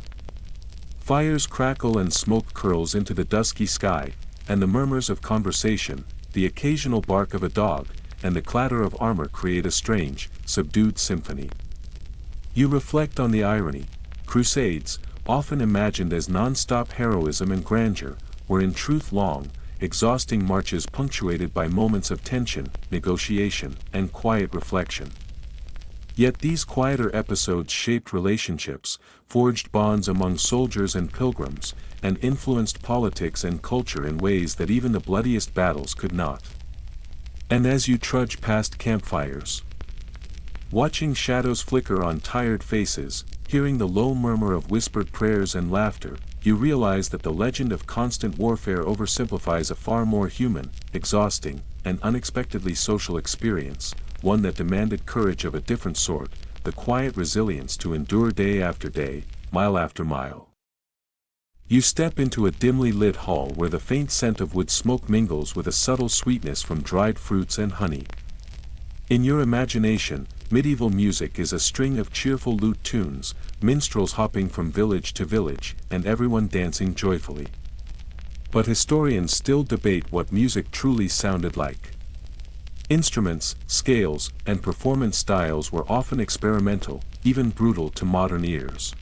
Fires crackle and smoke curls into the dusky sky, and the murmurs of conversation, the occasional bark of a dog, and the clatter of armor create a strange, subdued symphony. You reflect on the irony. Crusades, often imagined as non-stop heroism and grandeur, were in truth long, exhausting marches punctuated by moments of tension, negotiation, and quiet reflection. Yet these quieter episodes shaped relationships, forged bonds among soldiers and pilgrims, and influenced politics and culture in ways that even the bloodiest battles could not. And as you trudge past campfires, watching shadows flicker on tired faces, hearing the low murmur of whispered prayers and laughter, you realize that the legend of constant warfare oversimplifies a far more human, exhausting, and unexpectedly social experience, one that demanded courage of a different sort, the quiet resilience to endure day after day, mile after mile. You step into a dimly lit hall where the faint scent of wood smoke mingles with a subtle sweetness from dried fruits and honey. In your imagination, medieval music is a string of cheerful lute tunes, minstrels hopping from village to village, and everyone dancing joyfully. But historians still debate what music truly sounded like. Instruments, scales, and performance styles were often experimental, even brutal to modern ears.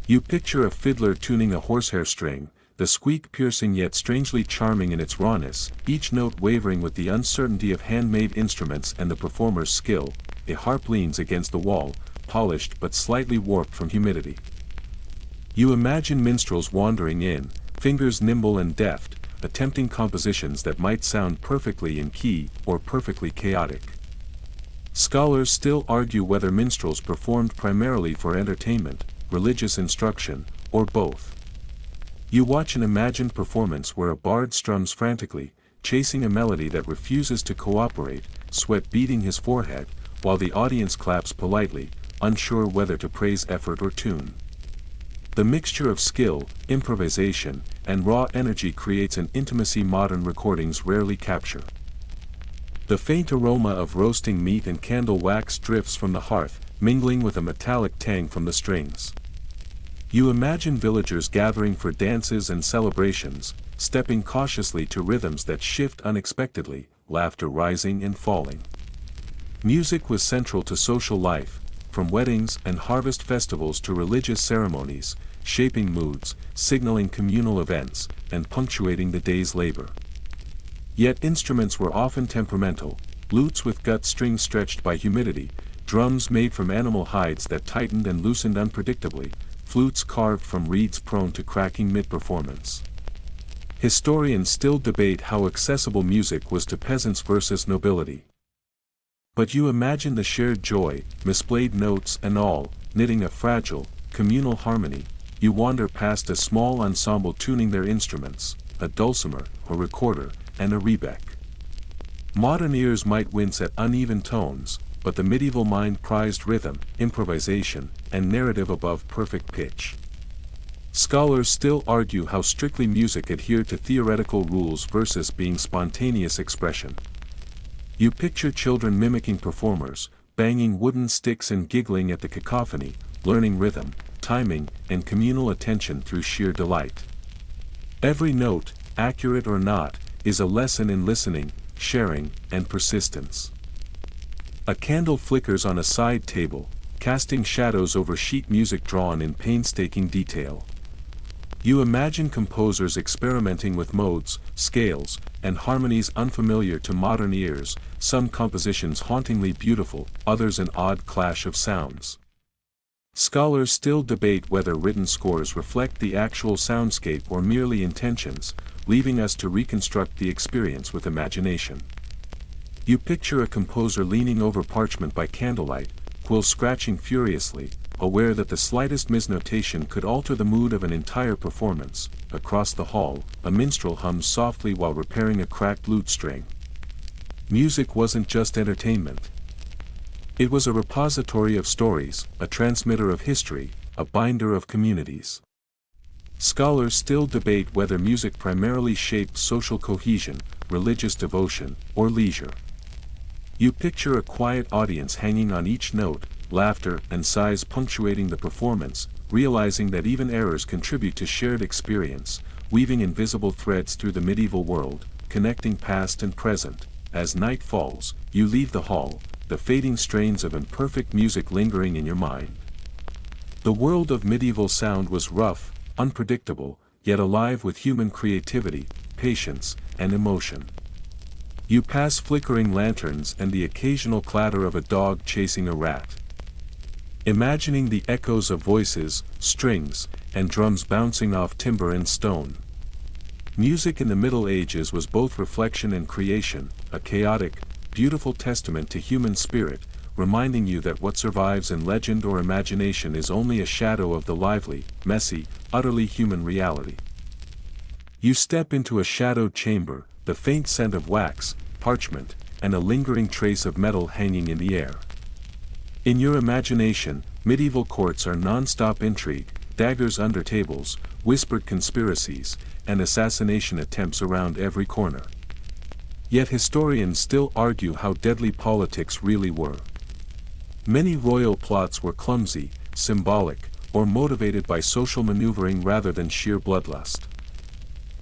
You picture a fiddler tuning a horsehair string, the squeak piercing yet strangely charming in its rawness, each note wavering with the uncertainty of handmade instruments and the performer's skill. A harp leans against the wall, polished but slightly warped from humidity. You imagine minstrels wandering in, fingers nimble and deft, attempting compositions that might sound perfectly in key or perfectly chaotic. Scholars still argue whether minstrels performed primarily for entertainment, religious instruction, or both. You watch an imagined performance where a bard strums frantically, chasing a melody that refuses to cooperate, sweat beading his forehead, while the audience claps politely, unsure whether to praise effort or tune. The mixture of skill, improvisation, and raw energy creates an intimacy modern recordings rarely capture. The faint aroma of roasting meat and candle wax drifts from the hearth, mingling with a metallic tang from the strings. You imagine villagers gathering for dances and celebrations, stepping cautiously to rhythms that shift unexpectedly, laughter rising and falling. Music was central to social life, from weddings and harvest festivals to religious ceremonies, shaping moods, signaling communal events, and punctuating the day's labor. Yet instruments were often temperamental, lutes with gut strings stretched by humidity, drums made from animal hides that tightened and loosened unpredictably, flutes carved from reeds prone to cracking mid-performance. Historians still debate how accessible music was to peasants versus nobility. But you imagine the shared joy, misplayed notes and all, knitting a fragile, communal harmony. You wander past a small ensemble tuning their instruments, a dulcimer, a recorder, and a rebec. Modern ears might wince at uneven tones, but the medieval mind prized rhythm, improvisation, and narrative above perfect pitch. Scholars still argue how strictly music adhered to theoretical rules versus being spontaneous expression. You picture children mimicking performers, banging wooden sticks and giggling at the cacophony, learning rhythm, timing, and communal attention through sheer delight. Every note, accurate or not, is a lesson in listening, sharing, and persistence. A candle flickers on a side table, casting shadows over sheet music drawn in painstaking detail. You imagine composers experimenting with modes, scales, and harmonies unfamiliar to modern ears, some compositions hauntingly beautiful, others an odd clash of sounds. Scholars still debate whether written scores reflect the actual soundscape or merely intentions, leaving us to reconstruct the experience with imagination. You picture a composer leaning over parchment by candlelight, quill scratching furiously, aware that the slightest misnotation could alter the mood of an entire performance. Across the hall, a minstrel hums softly while repairing a cracked lute string. Music wasn't just entertainment. It was a repository of stories, a transmitter of history, a binder of communities. Scholars still debate whether music primarily shaped social cohesion, religious devotion, or leisure. You picture a quiet audience hanging on each note, laughter and sighs punctuating the performance, realizing that even errors contribute to shared experience, weaving invisible threads through the medieval world, connecting past and present. As night falls, you leave the hall, the fading strains of imperfect music lingering in your mind. The world of medieval sound was rough, unpredictable, yet alive with human creativity, patience, and emotion. You pass flickering lanterns and the occasional clatter of a dog chasing a rat, imagining the echoes of voices, strings, and drums bouncing off timber and stone. Music in the Middle Ages was both reflection and creation, a chaotic, beautiful testament to human spirit, reminding you that what survives in legend or imagination is only a shadow of the lively, messy, utterly human reality. You step into a shadowed chamber, the faint scent of wax, parchment, and a lingering trace of metal hanging in the air. In your imagination, medieval courts are non-stop intrigue, daggers under tables, whispered conspiracies, and assassination attempts around every corner. Yet historians still argue how deadly politics really were. Many royal plots were clumsy, symbolic, or motivated by social maneuvering rather than sheer bloodlust.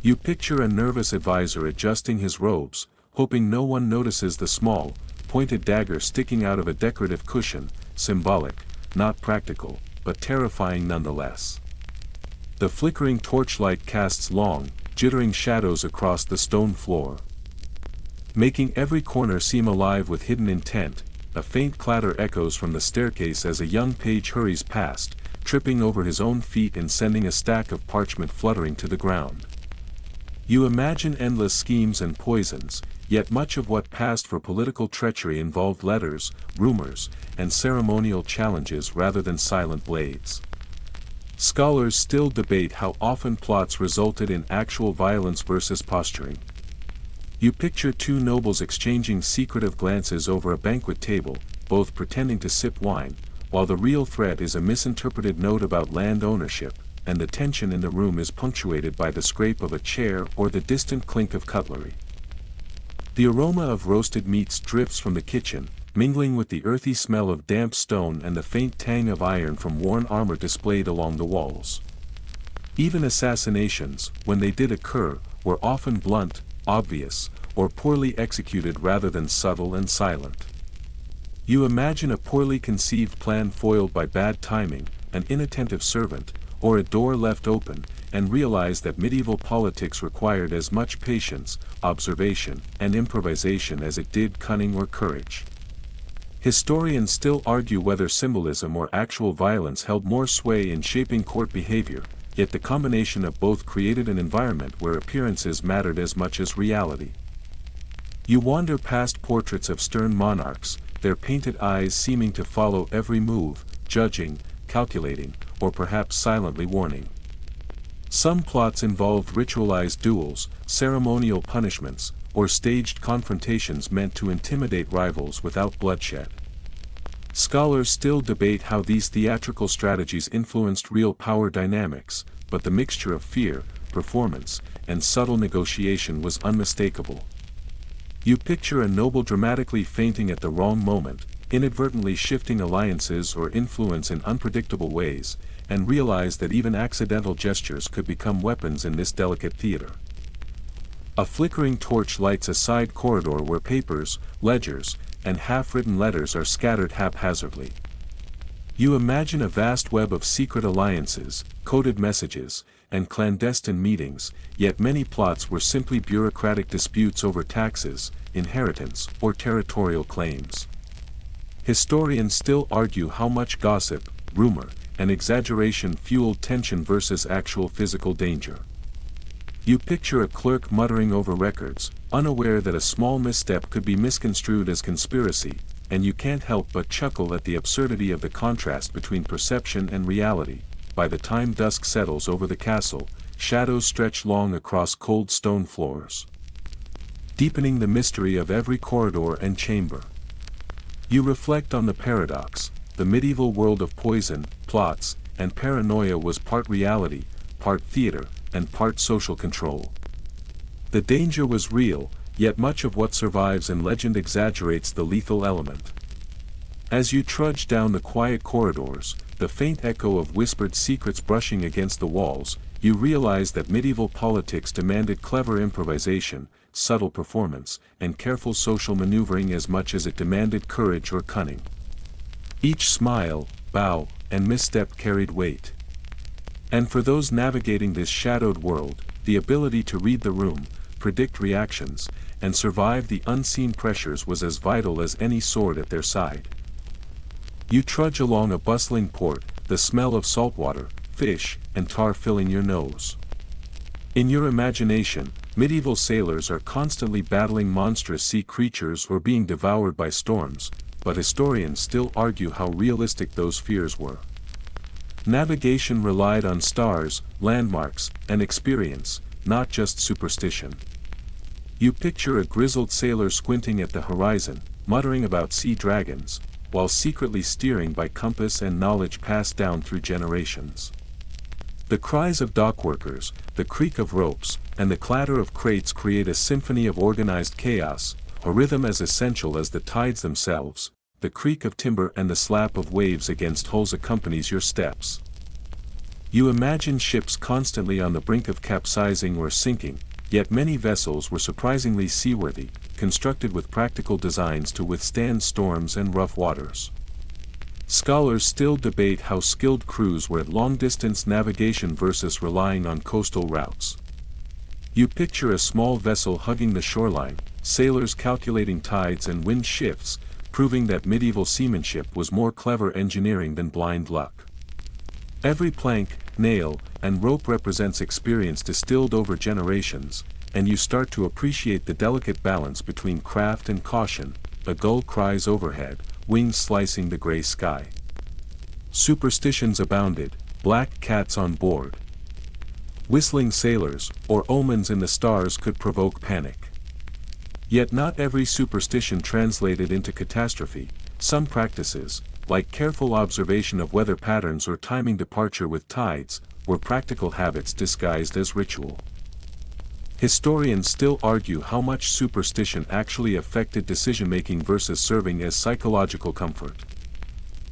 You picture a nervous advisor adjusting his robes, hoping no one notices the small, pointed dagger sticking out of a decorative cushion, symbolic, not practical, but terrifying nonetheless. The flickering torchlight casts long, jittering shadows across the stone floor, making every corner seem alive with hidden intent. A faint clatter echoes from the staircase as a young page hurries past, tripping over his own feet and sending a stack of parchment fluttering to the ground. You imagine endless schemes and poisons, yet much of what passed for political treachery involved letters, rumors, and ceremonial challenges rather than silent blades. Scholars still debate how often plots resulted in actual violence versus posturing. You picture two nobles exchanging secretive glances over a banquet table, both pretending to sip wine, while the real threat is a misinterpreted note about land ownership, and the tension in the room is punctuated by the scrape of a chair or the distant clink of cutlery. The aroma of roasted meats drifts from the kitchen, mingling with the earthy smell of damp stone and the faint tang of iron from worn armor displayed along the walls. Even assassinations, when they did occur, were often blunt, obvious, or poorly executed rather than subtle and silent. You imagine a poorly conceived plan foiled by bad timing, an inattentive servant, or a door left open, and realize that medieval politics required as much patience, observation, and improvisation as it did cunning or courage. Historians still argue whether symbolism or actual violence held more sway in shaping court behavior, yet the combination of both created an environment where appearances mattered as much as reality. You wander past portraits of stern monarchs, their painted eyes seeming to follow every move, judging, calculating, or perhaps silently warning. Some plots involved ritualized duels, ceremonial punishments, or staged confrontations meant to intimidate rivals without bloodshed. Scholars still debate how these theatrical strategies influenced real power dynamics, but the mixture of fear, performance, and subtle negotiation was unmistakable. You picture a noble dramatically fainting at the wrong moment, inadvertently shifting alliances or influence in unpredictable ways, and realize that even accidental gestures could become weapons in this delicate theater. A flickering torch lights a side corridor where papers, ledgers, and half-written letters are scattered haphazardly. You imagine a vast web of secret alliances, coded messages, and clandestine meetings, yet many plots were simply bureaucratic disputes over taxes, inheritance, or territorial claims. Historians still argue how much gossip, rumor, and exaggeration fueled tension versus actual physical danger. You picture a clerk muttering over records, unaware that a small misstep could be misconstrued as conspiracy, and you can't help but chuckle at the absurdity of the contrast between perception and reality. By the time dusk settles over the castle, shadows stretch long across cold stone floors, deepening the mystery of every corridor and chamber. You reflect on the paradox: the medieval world of poison, plots, and paranoia was part reality, part theater, and part social control. The danger was real, yet much of what survives in legend exaggerates the lethal element. As you trudge down the quiet corridors, the faint echo of whispered secrets brushing against the walls, you realize that medieval politics demanded clever improvisation, subtle performance, and careful social maneuvering as much as it demanded courage or cunning. Each smile, bow, and misstep carried weight. And for those navigating this shadowed world, the ability to read the room, predict reactions, and survive the unseen pressures was as vital as any sword at their side. You trudge along a bustling port, the smell of saltwater, fish, and tar filling your nose. In your imagination, medieval sailors are constantly battling monstrous sea creatures or being devoured by storms, but historians still argue how realistic those fears were. Navigation relied on stars, landmarks, and experience, not just superstition. You picture a grizzled sailor squinting at the horizon, muttering about sea dragons, while secretly steering by compass and knowledge passed down through generations. The cries of dockworkers, the creak of ropes, and the clatter of crates create a symphony of organized chaos, a rhythm as essential as the tides themselves. The creak of timber and the slap of waves against hulls accompanies your steps. You imagine ships constantly on the brink of capsizing or sinking, yet many vessels were surprisingly seaworthy, constructed with practical designs to withstand storms and rough waters. Scholars still debate how skilled crews were at long-distance navigation versus relying on coastal routes. You picture a small vessel hugging the shoreline, sailors calculating tides and wind shifts, proving that medieval seamanship was more clever engineering than blind luck. Every plank, nail, and rope represents experience distilled over generations, and you start to appreciate the delicate balance between craft and caution. A gull cries overhead, wings slicing the gray sky. Superstitions abounded, black cats on board. Whistling sailors, or omens in the stars could provoke panic. Yet not every superstition translated into catastrophe. Some practices, like careful observation of weather patterns or timing departure with tides, were practical habits disguised as ritual. Historians still argue how much superstition actually affected decision-making versus serving as psychological comfort.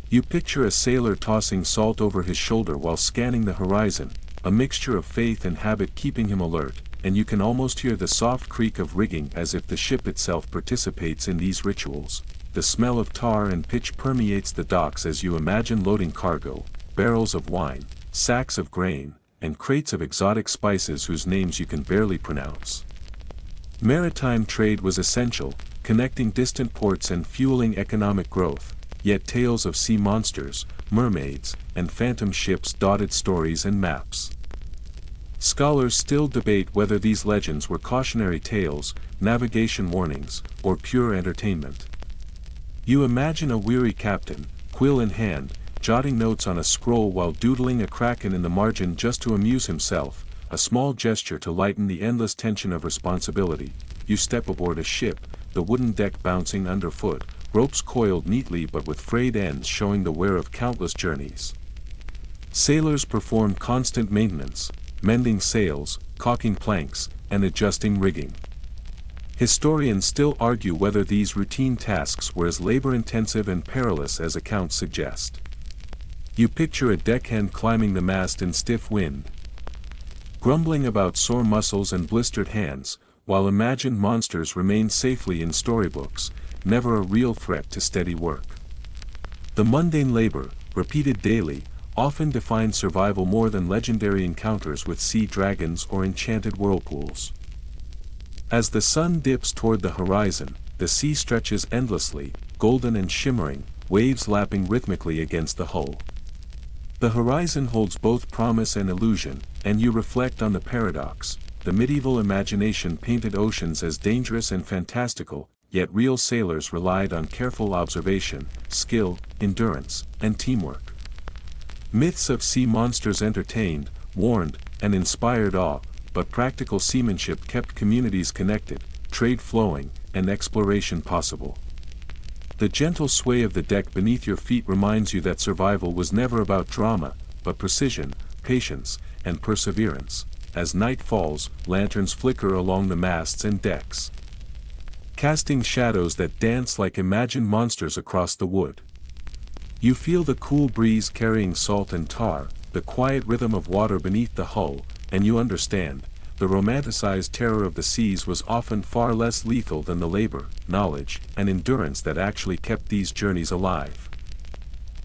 You picture a sailor tossing salt over his shoulder while scanning the horizon, a mixture of faith and habit keeping him alert, and you can almost hear the soft creak of rigging as if the ship itself participates in these rituals. The smell of tar and pitch permeates the docks as you imagine loading cargo, barrels of wine, sacks of grain, and crates of exotic spices whose names you can barely pronounce. Maritime trade was essential, connecting distant ports and fueling economic growth, yet tales of sea monsters, mermaids, and phantom ships dotted stories and maps. Scholars still debate whether these legends were cautionary tales, navigation warnings, or pure entertainment. You imagine a weary captain, quill in hand, jotting notes on a scroll while doodling a kraken in the margin just to amuse himself, a small gesture to lighten the endless tension of responsibility. You step aboard a ship, the wooden deck bouncing underfoot, ropes coiled neatly but with frayed ends showing the wear of countless journeys. Sailors perform constant maintenance, mending sails, caulking planks, and adjusting rigging. Historians still argue whether these routine tasks were as labor-intensive and perilous as accounts suggest. You picture a deckhand climbing the mast in stiff wind, grumbling about sore muscles and blistered hands, while imagined monsters remain safely in storybooks, never a real threat to steady work. The mundane labor, repeated daily, often defined survival more than legendary encounters with sea dragons or enchanted whirlpools. As the sun dips toward the horizon, the sea stretches endlessly, golden and shimmering, waves lapping rhythmically against the hull. The horizon holds both promise and illusion, and you reflect on the paradox. The medieval imagination painted oceans as dangerous and fantastical, yet real sailors relied on careful observation, skill, endurance, and teamwork. Myths of sea monsters entertained, warned, and inspired awe, but practical seamanship kept communities connected, trade flowing, and exploration possible. The gentle sway of the deck beneath your feet reminds you that survival was never about drama, but precision, patience, and perseverance. As night falls, lanterns flicker along the masts and decks, casting shadows that dance like imagined monsters across the wood. You feel the cool breeze carrying salt and tar, the quiet rhythm of water beneath the hull, and you understand, the romanticized terror of the seas was often far less lethal than the labor, knowledge, and endurance that actually kept these journeys alive.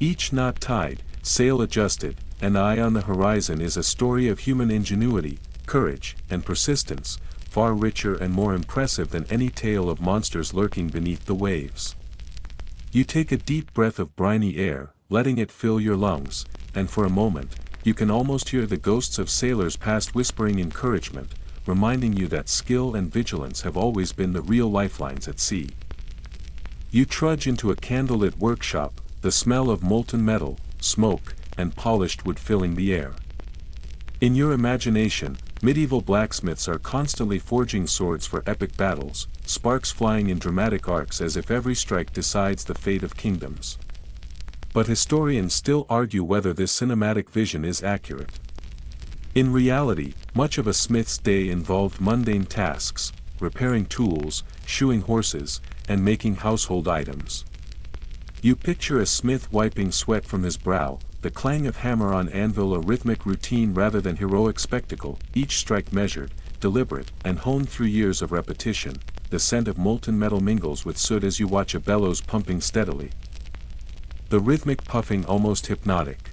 Each knot tied, sail adjusted, and eye on the horizon is a story of human ingenuity, courage, and persistence, far richer and more impressive than any tale of monsters lurking beneath the waves. You take a deep breath of briny air, letting it fill your lungs, and for a moment, you can almost hear the ghosts of sailors past whispering encouragement, reminding you that skill and vigilance have always been the real lifelines at sea. You trudge into a candlelit workshop, the smell of molten metal, smoke, and polished wood filling the air. In your imagination, medieval blacksmiths are constantly forging swords for epic battles, sparks flying in dramatic arcs as if every strike decides the fate of kingdoms. But historians still argue whether this cinematic vision is accurate. In reality, much of a smith's day involved mundane tasks, repairing tools, shoeing horses, and making household items. You picture a smith wiping sweat from his brow, the clang of hammer on anvil a rhythmic routine rather than heroic spectacle, each strike measured, deliberate, and honed through years of repetition. The scent of molten metal mingles with soot as you watch a bellows pumping steadily. The rhythmic puffing almost hypnotic.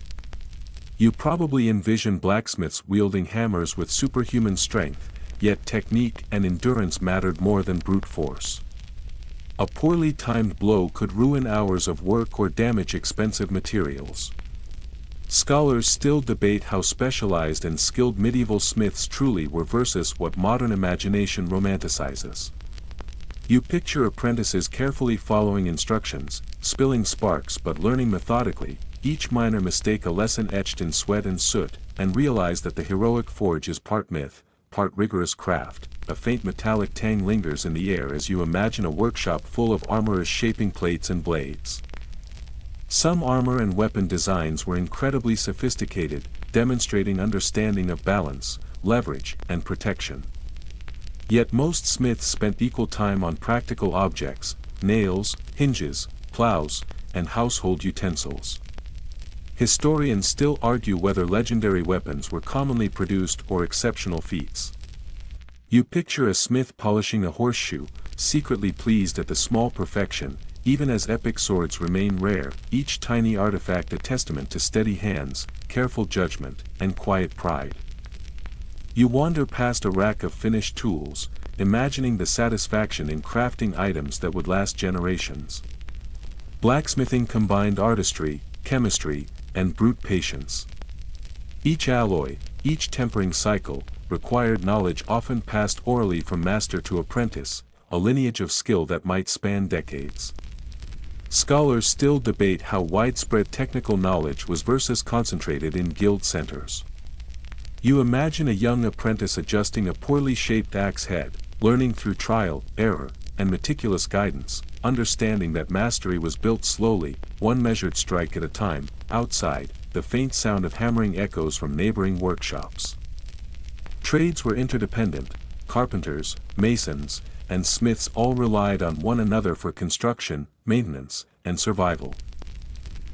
You probably envision blacksmiths wielding hammers with superhuman strength, yet technique and endurance mattered more than brute force. A poorly timed blow could ruin hours of work or damage expensive materials. Scholars still debate how specialized and skilled medieval smiths truly were versus what modern imagination romanticizes. You picture apprentices carefully following instructions, spilling sparks but learning methodically, each minor mistake a lesson etched in sweat and soot, and realize that the heroic forge is part myth, part rigorous craft. A faint metallic tang lingers in the air as you imagine a workshop full of armorers shaping plates and blades. Some armor and weapon designs were incredibly sophisticated, demonstrating understanding of balance, leverage, and protection. Yet most smiths spent equal time on practical objects, nails, hinges, plows, and household utensils. Historians still argue whether legendary weapons were commonly produced or exceptional feats. You picture a smith polishing a horseshoe, secretly pleased at the small perfection, even as epic swords remain rare, each tiny artifact a testament to steady hands, careful judgment, and quiet pride. You wander past a rack of finished tools, imagining the satisfaction in crafting items that would last generations. Blacksmithing combined artistry, chemistry, and brute patience. Each alloy, each tempering cycle, required knowledge often passed orally from master to apprentice, a lineage of skill that might span decades. Scholars still debate how widespread technical knowledge was versus concentrated in guild centers. You imagine a young apprentice adjusting a poorly shaped axe head, learning through trial, error, and meticulous guidance, understanding that mastery was built slowly, one measured strike at a time. Outside, the faint sound of hammering echoes from neighboring workshops. Trades were interdependent, carpenters, masons, and smiths all relied on one another for construction, maintenance, and survival.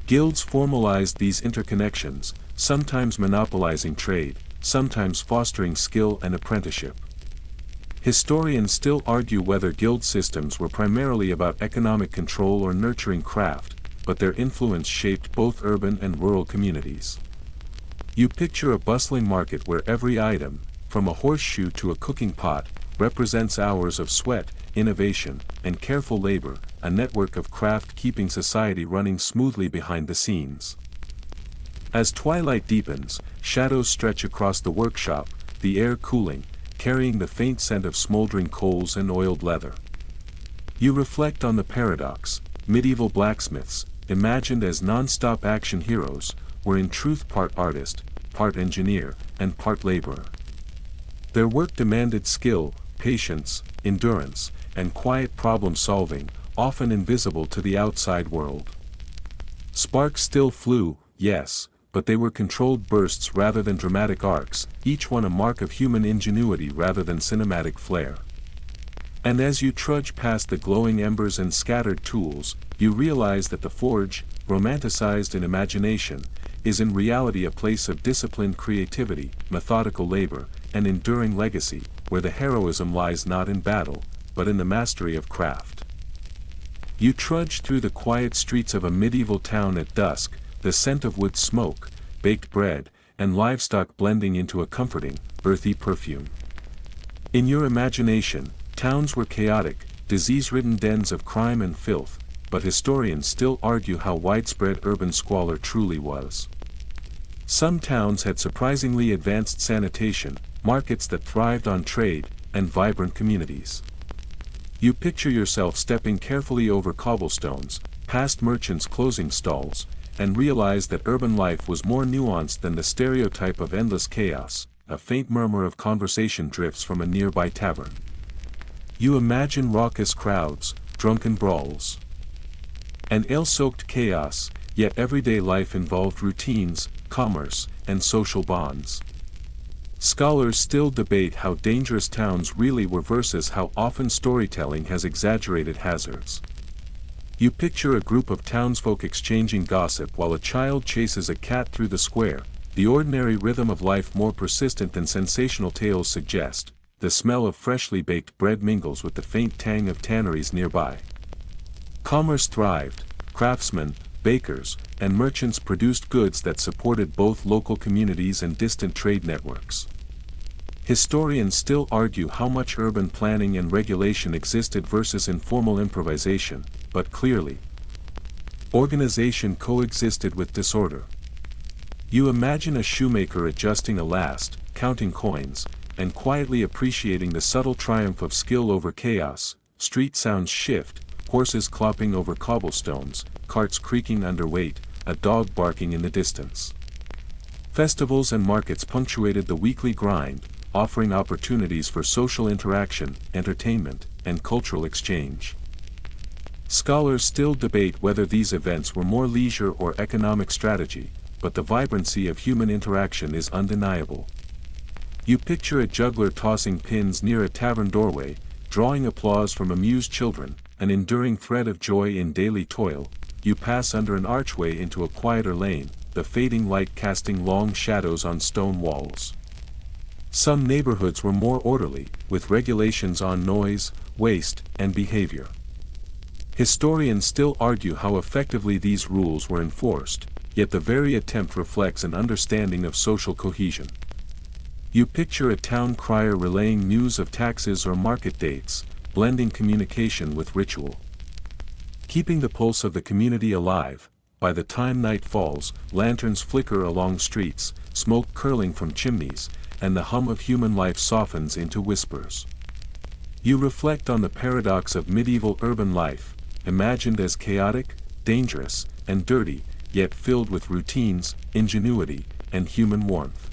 Guilds formalized these interconnections, sometimes monopolizing trade, sometimes fostering skill and apprenticeship. Historians still argue whether guild systems were primarily about economic control or nurturing craft, but their influence shaped both urban and rural communities. You picture a bustling market where every item, from a horseshoe to a cooking pot, represents hours of sweat, innovation, and careful labor, a network of craft keeping society running smoothly behind the scenes. As twilight deepens, shadows stretch across the workshop, the air cooling, carrying the faint scent of smoldering coals and oiled leather. You reflect on the paradox: medieval blacksmiths, imagined as non-stop action heroes, were in truth part artist, part engineer, and part laborer. Their work demanded skill, patience, endurance, and quiet problem-solving, often invisible to the outside world. Sparks still flew, yes, but they were controlled bursts rather than dramatic arcs, each one a mark of human ingenuity rather than cinematic flair. And as you trudge past the glowing embers and scattered tools, you realize that the forge, romanticized in imagination, is in reality a place of disciplined creativity, methodical labor, and enduring legacy, where the heroism lies not in battle, but in the mastery of craft. You trudge through the quiet streets of a medieval town at dusk, the scent of wood smoke, baked bread, and livestock blending into a comforting, earthy perfume. In your imagination, towns were chaotic, disease-ridden dens of crime and filth, but historians still argue how widespread urban squalor truly was. Some towns had surprisingly advanced sanitation, markets that thrived on trade, and vibrant communities. You picture yourself stepping carefully over cobblestones, past merchants' closing stalls, and realize that urban life was more nuanced than the stereotype of endless chaos. A faint murmur of conversation drifts from a nearby tavern. You imagine raucous crowds, drunken brawls, and ale-soaked chaos, yet everyday life involved routines, commerce, and social bonds. Scholars still debate how dangerous towns really were versus how often storytelling has exaggerated hazards. You picture a group of townsfolk exchanging gossip while a child chases a cat through the square, the ordinary rhythm of life more persistent than sensational tales suggest. The smell of freshly baked bread mingles with the faint tang of tanneries nearby. Commerce thrived, craftsmen, bakers, and merchants produced goods that supported both local communities and distant trade networks. Historians still argue how much urban planning and regulation existed versus informal improvisation, but clearly, organization coexisted with disorder. You imagine a shoemaker adjusting a last, counting coins, and quietly appreciating the subtle triumph of skill over chaos. Street sounds shift, horses clopping over cobblestones, carts creaking under weight, a dog barking in the distance. Festivals and markets punctuated the weekly grind, offering opportunities for social interaction, entertainment, and cultural exchange. Scholars still debate whether these events were more leisure or economic strategy, but the vibrancy of human interaction is undeniable. You picture a juggler tossing pins near a tavern doorway, drawing applause from amused children, an enduring thread of joy in daily toil. You pass under an archway into a quieter lane, the fading light casting long shadows on stone walls. Some neighborhoods were more orderly, with regulations on noise, waste, and behavior. Historians still argue how effectively these rules were enforced, yet the very attempt reflects an understanding of social cohesion. You picture a town crier relaying news of taxes or market dates, blending communication with ritual. Keeping the pulse of the community alive, by the time night falls, lanterns flicker along streets, smoke curling from chimneys, and the hum of human life softens into whispers. You reflect on the paradox of medieval urban life, imagined as chaotic, dangerous, and dirty, yet filled with routines, ingenuity, and human warmth.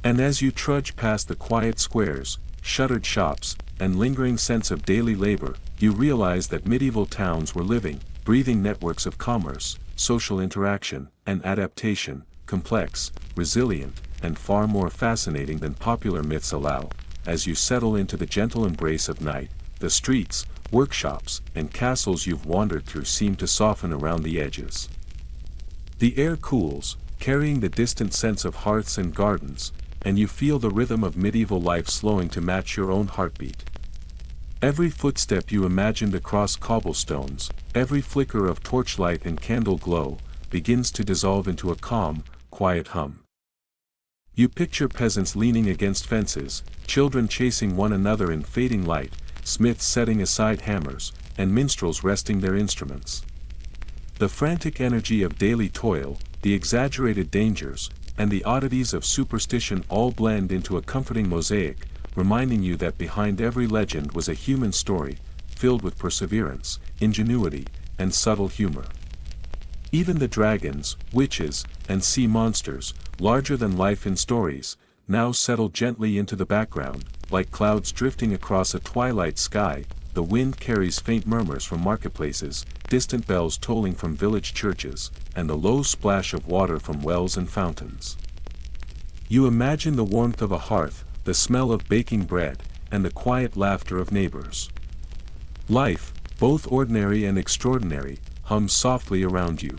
And as you trudge past the quiet squares, shuttered shops, and lingering sense of daily labor, you realize that medieval towns were living, breathing networks of commerce, social interaction, and adaptation, complex, resilient, and far more fascinating than popular myths allow. As you settle into the gentle embrace of night, the streets, workshops, and castles you've wandered through seem to soften around the edges. The air cools, carrying the distant sense of hearths and gardens, and you feel the rhythm of medieval life slowing to match your own heartbeat. Every footstep you imagined across cobblestones, every flicker of torchlight and candle glow, begins to dissolve into a calm, quiet hum. You picture peasants leaning against fences, children chasing one another in fading light, smiths setting aside hammers, and minstrels resting their instruments. The frantic energy of daily toil, the exaggerated dangers, and the oddities of superstition all blend into a comforting mosaic, reminding you that behind every legend was a human story, filled with perseverance, ingenuity, and subtle humor. Even the dragons, witches, and sea monsters, larger than life in stories, now settle gently into the background, like clouds drifting across a twilight sky. The wind carries faint murmurs from marketplaces, distant bells tolling from village churches, and the low splash of water from wells and fountains. You imagine the warmth of a hearth, the smell of baking bread, and the quiet laughter of neighbors. Life, both ordinary and extraordinary, hums softly around you.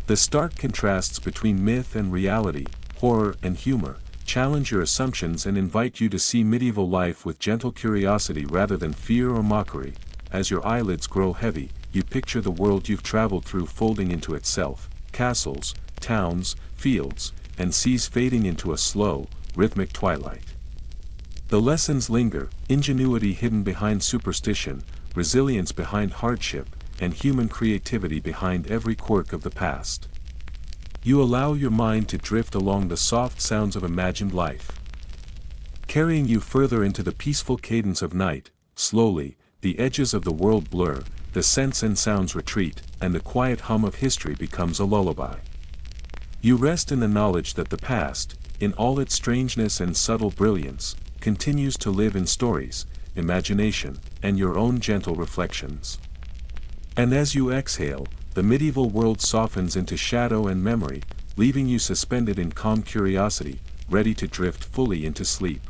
The stark contrasts between myth and reality, horror and humor, challenge your assumptions and invite you to see medieval life with gentle curiosity rather than fear or mockery. As your eyelids grow heavy, you picture the world you've traveled through folding into itself, castles, towns, fields, and seas fading into a slow, rhythmic twilight. The lessons linger, ingenuity hidden behind superstition, resilience behind hardship, and human creativity behind every quirk of the past. You allow your mind to drift along the soft sounds of imagined life, carrying you further into the peaceful cadence of night. Slowly, the edges of the world blur, the scents and sounds retreat, and the quiet hum of history becomes a lullaby. You rest in the knowledge that the past, in all its strangeness and subtle brilliance, continues to live in stories, imagination, and your own gentle reflections. And as you exhale, the medieval world softens into shadow and memory, leaving you suspended in calm curiosity, ready to drift fully into sleep.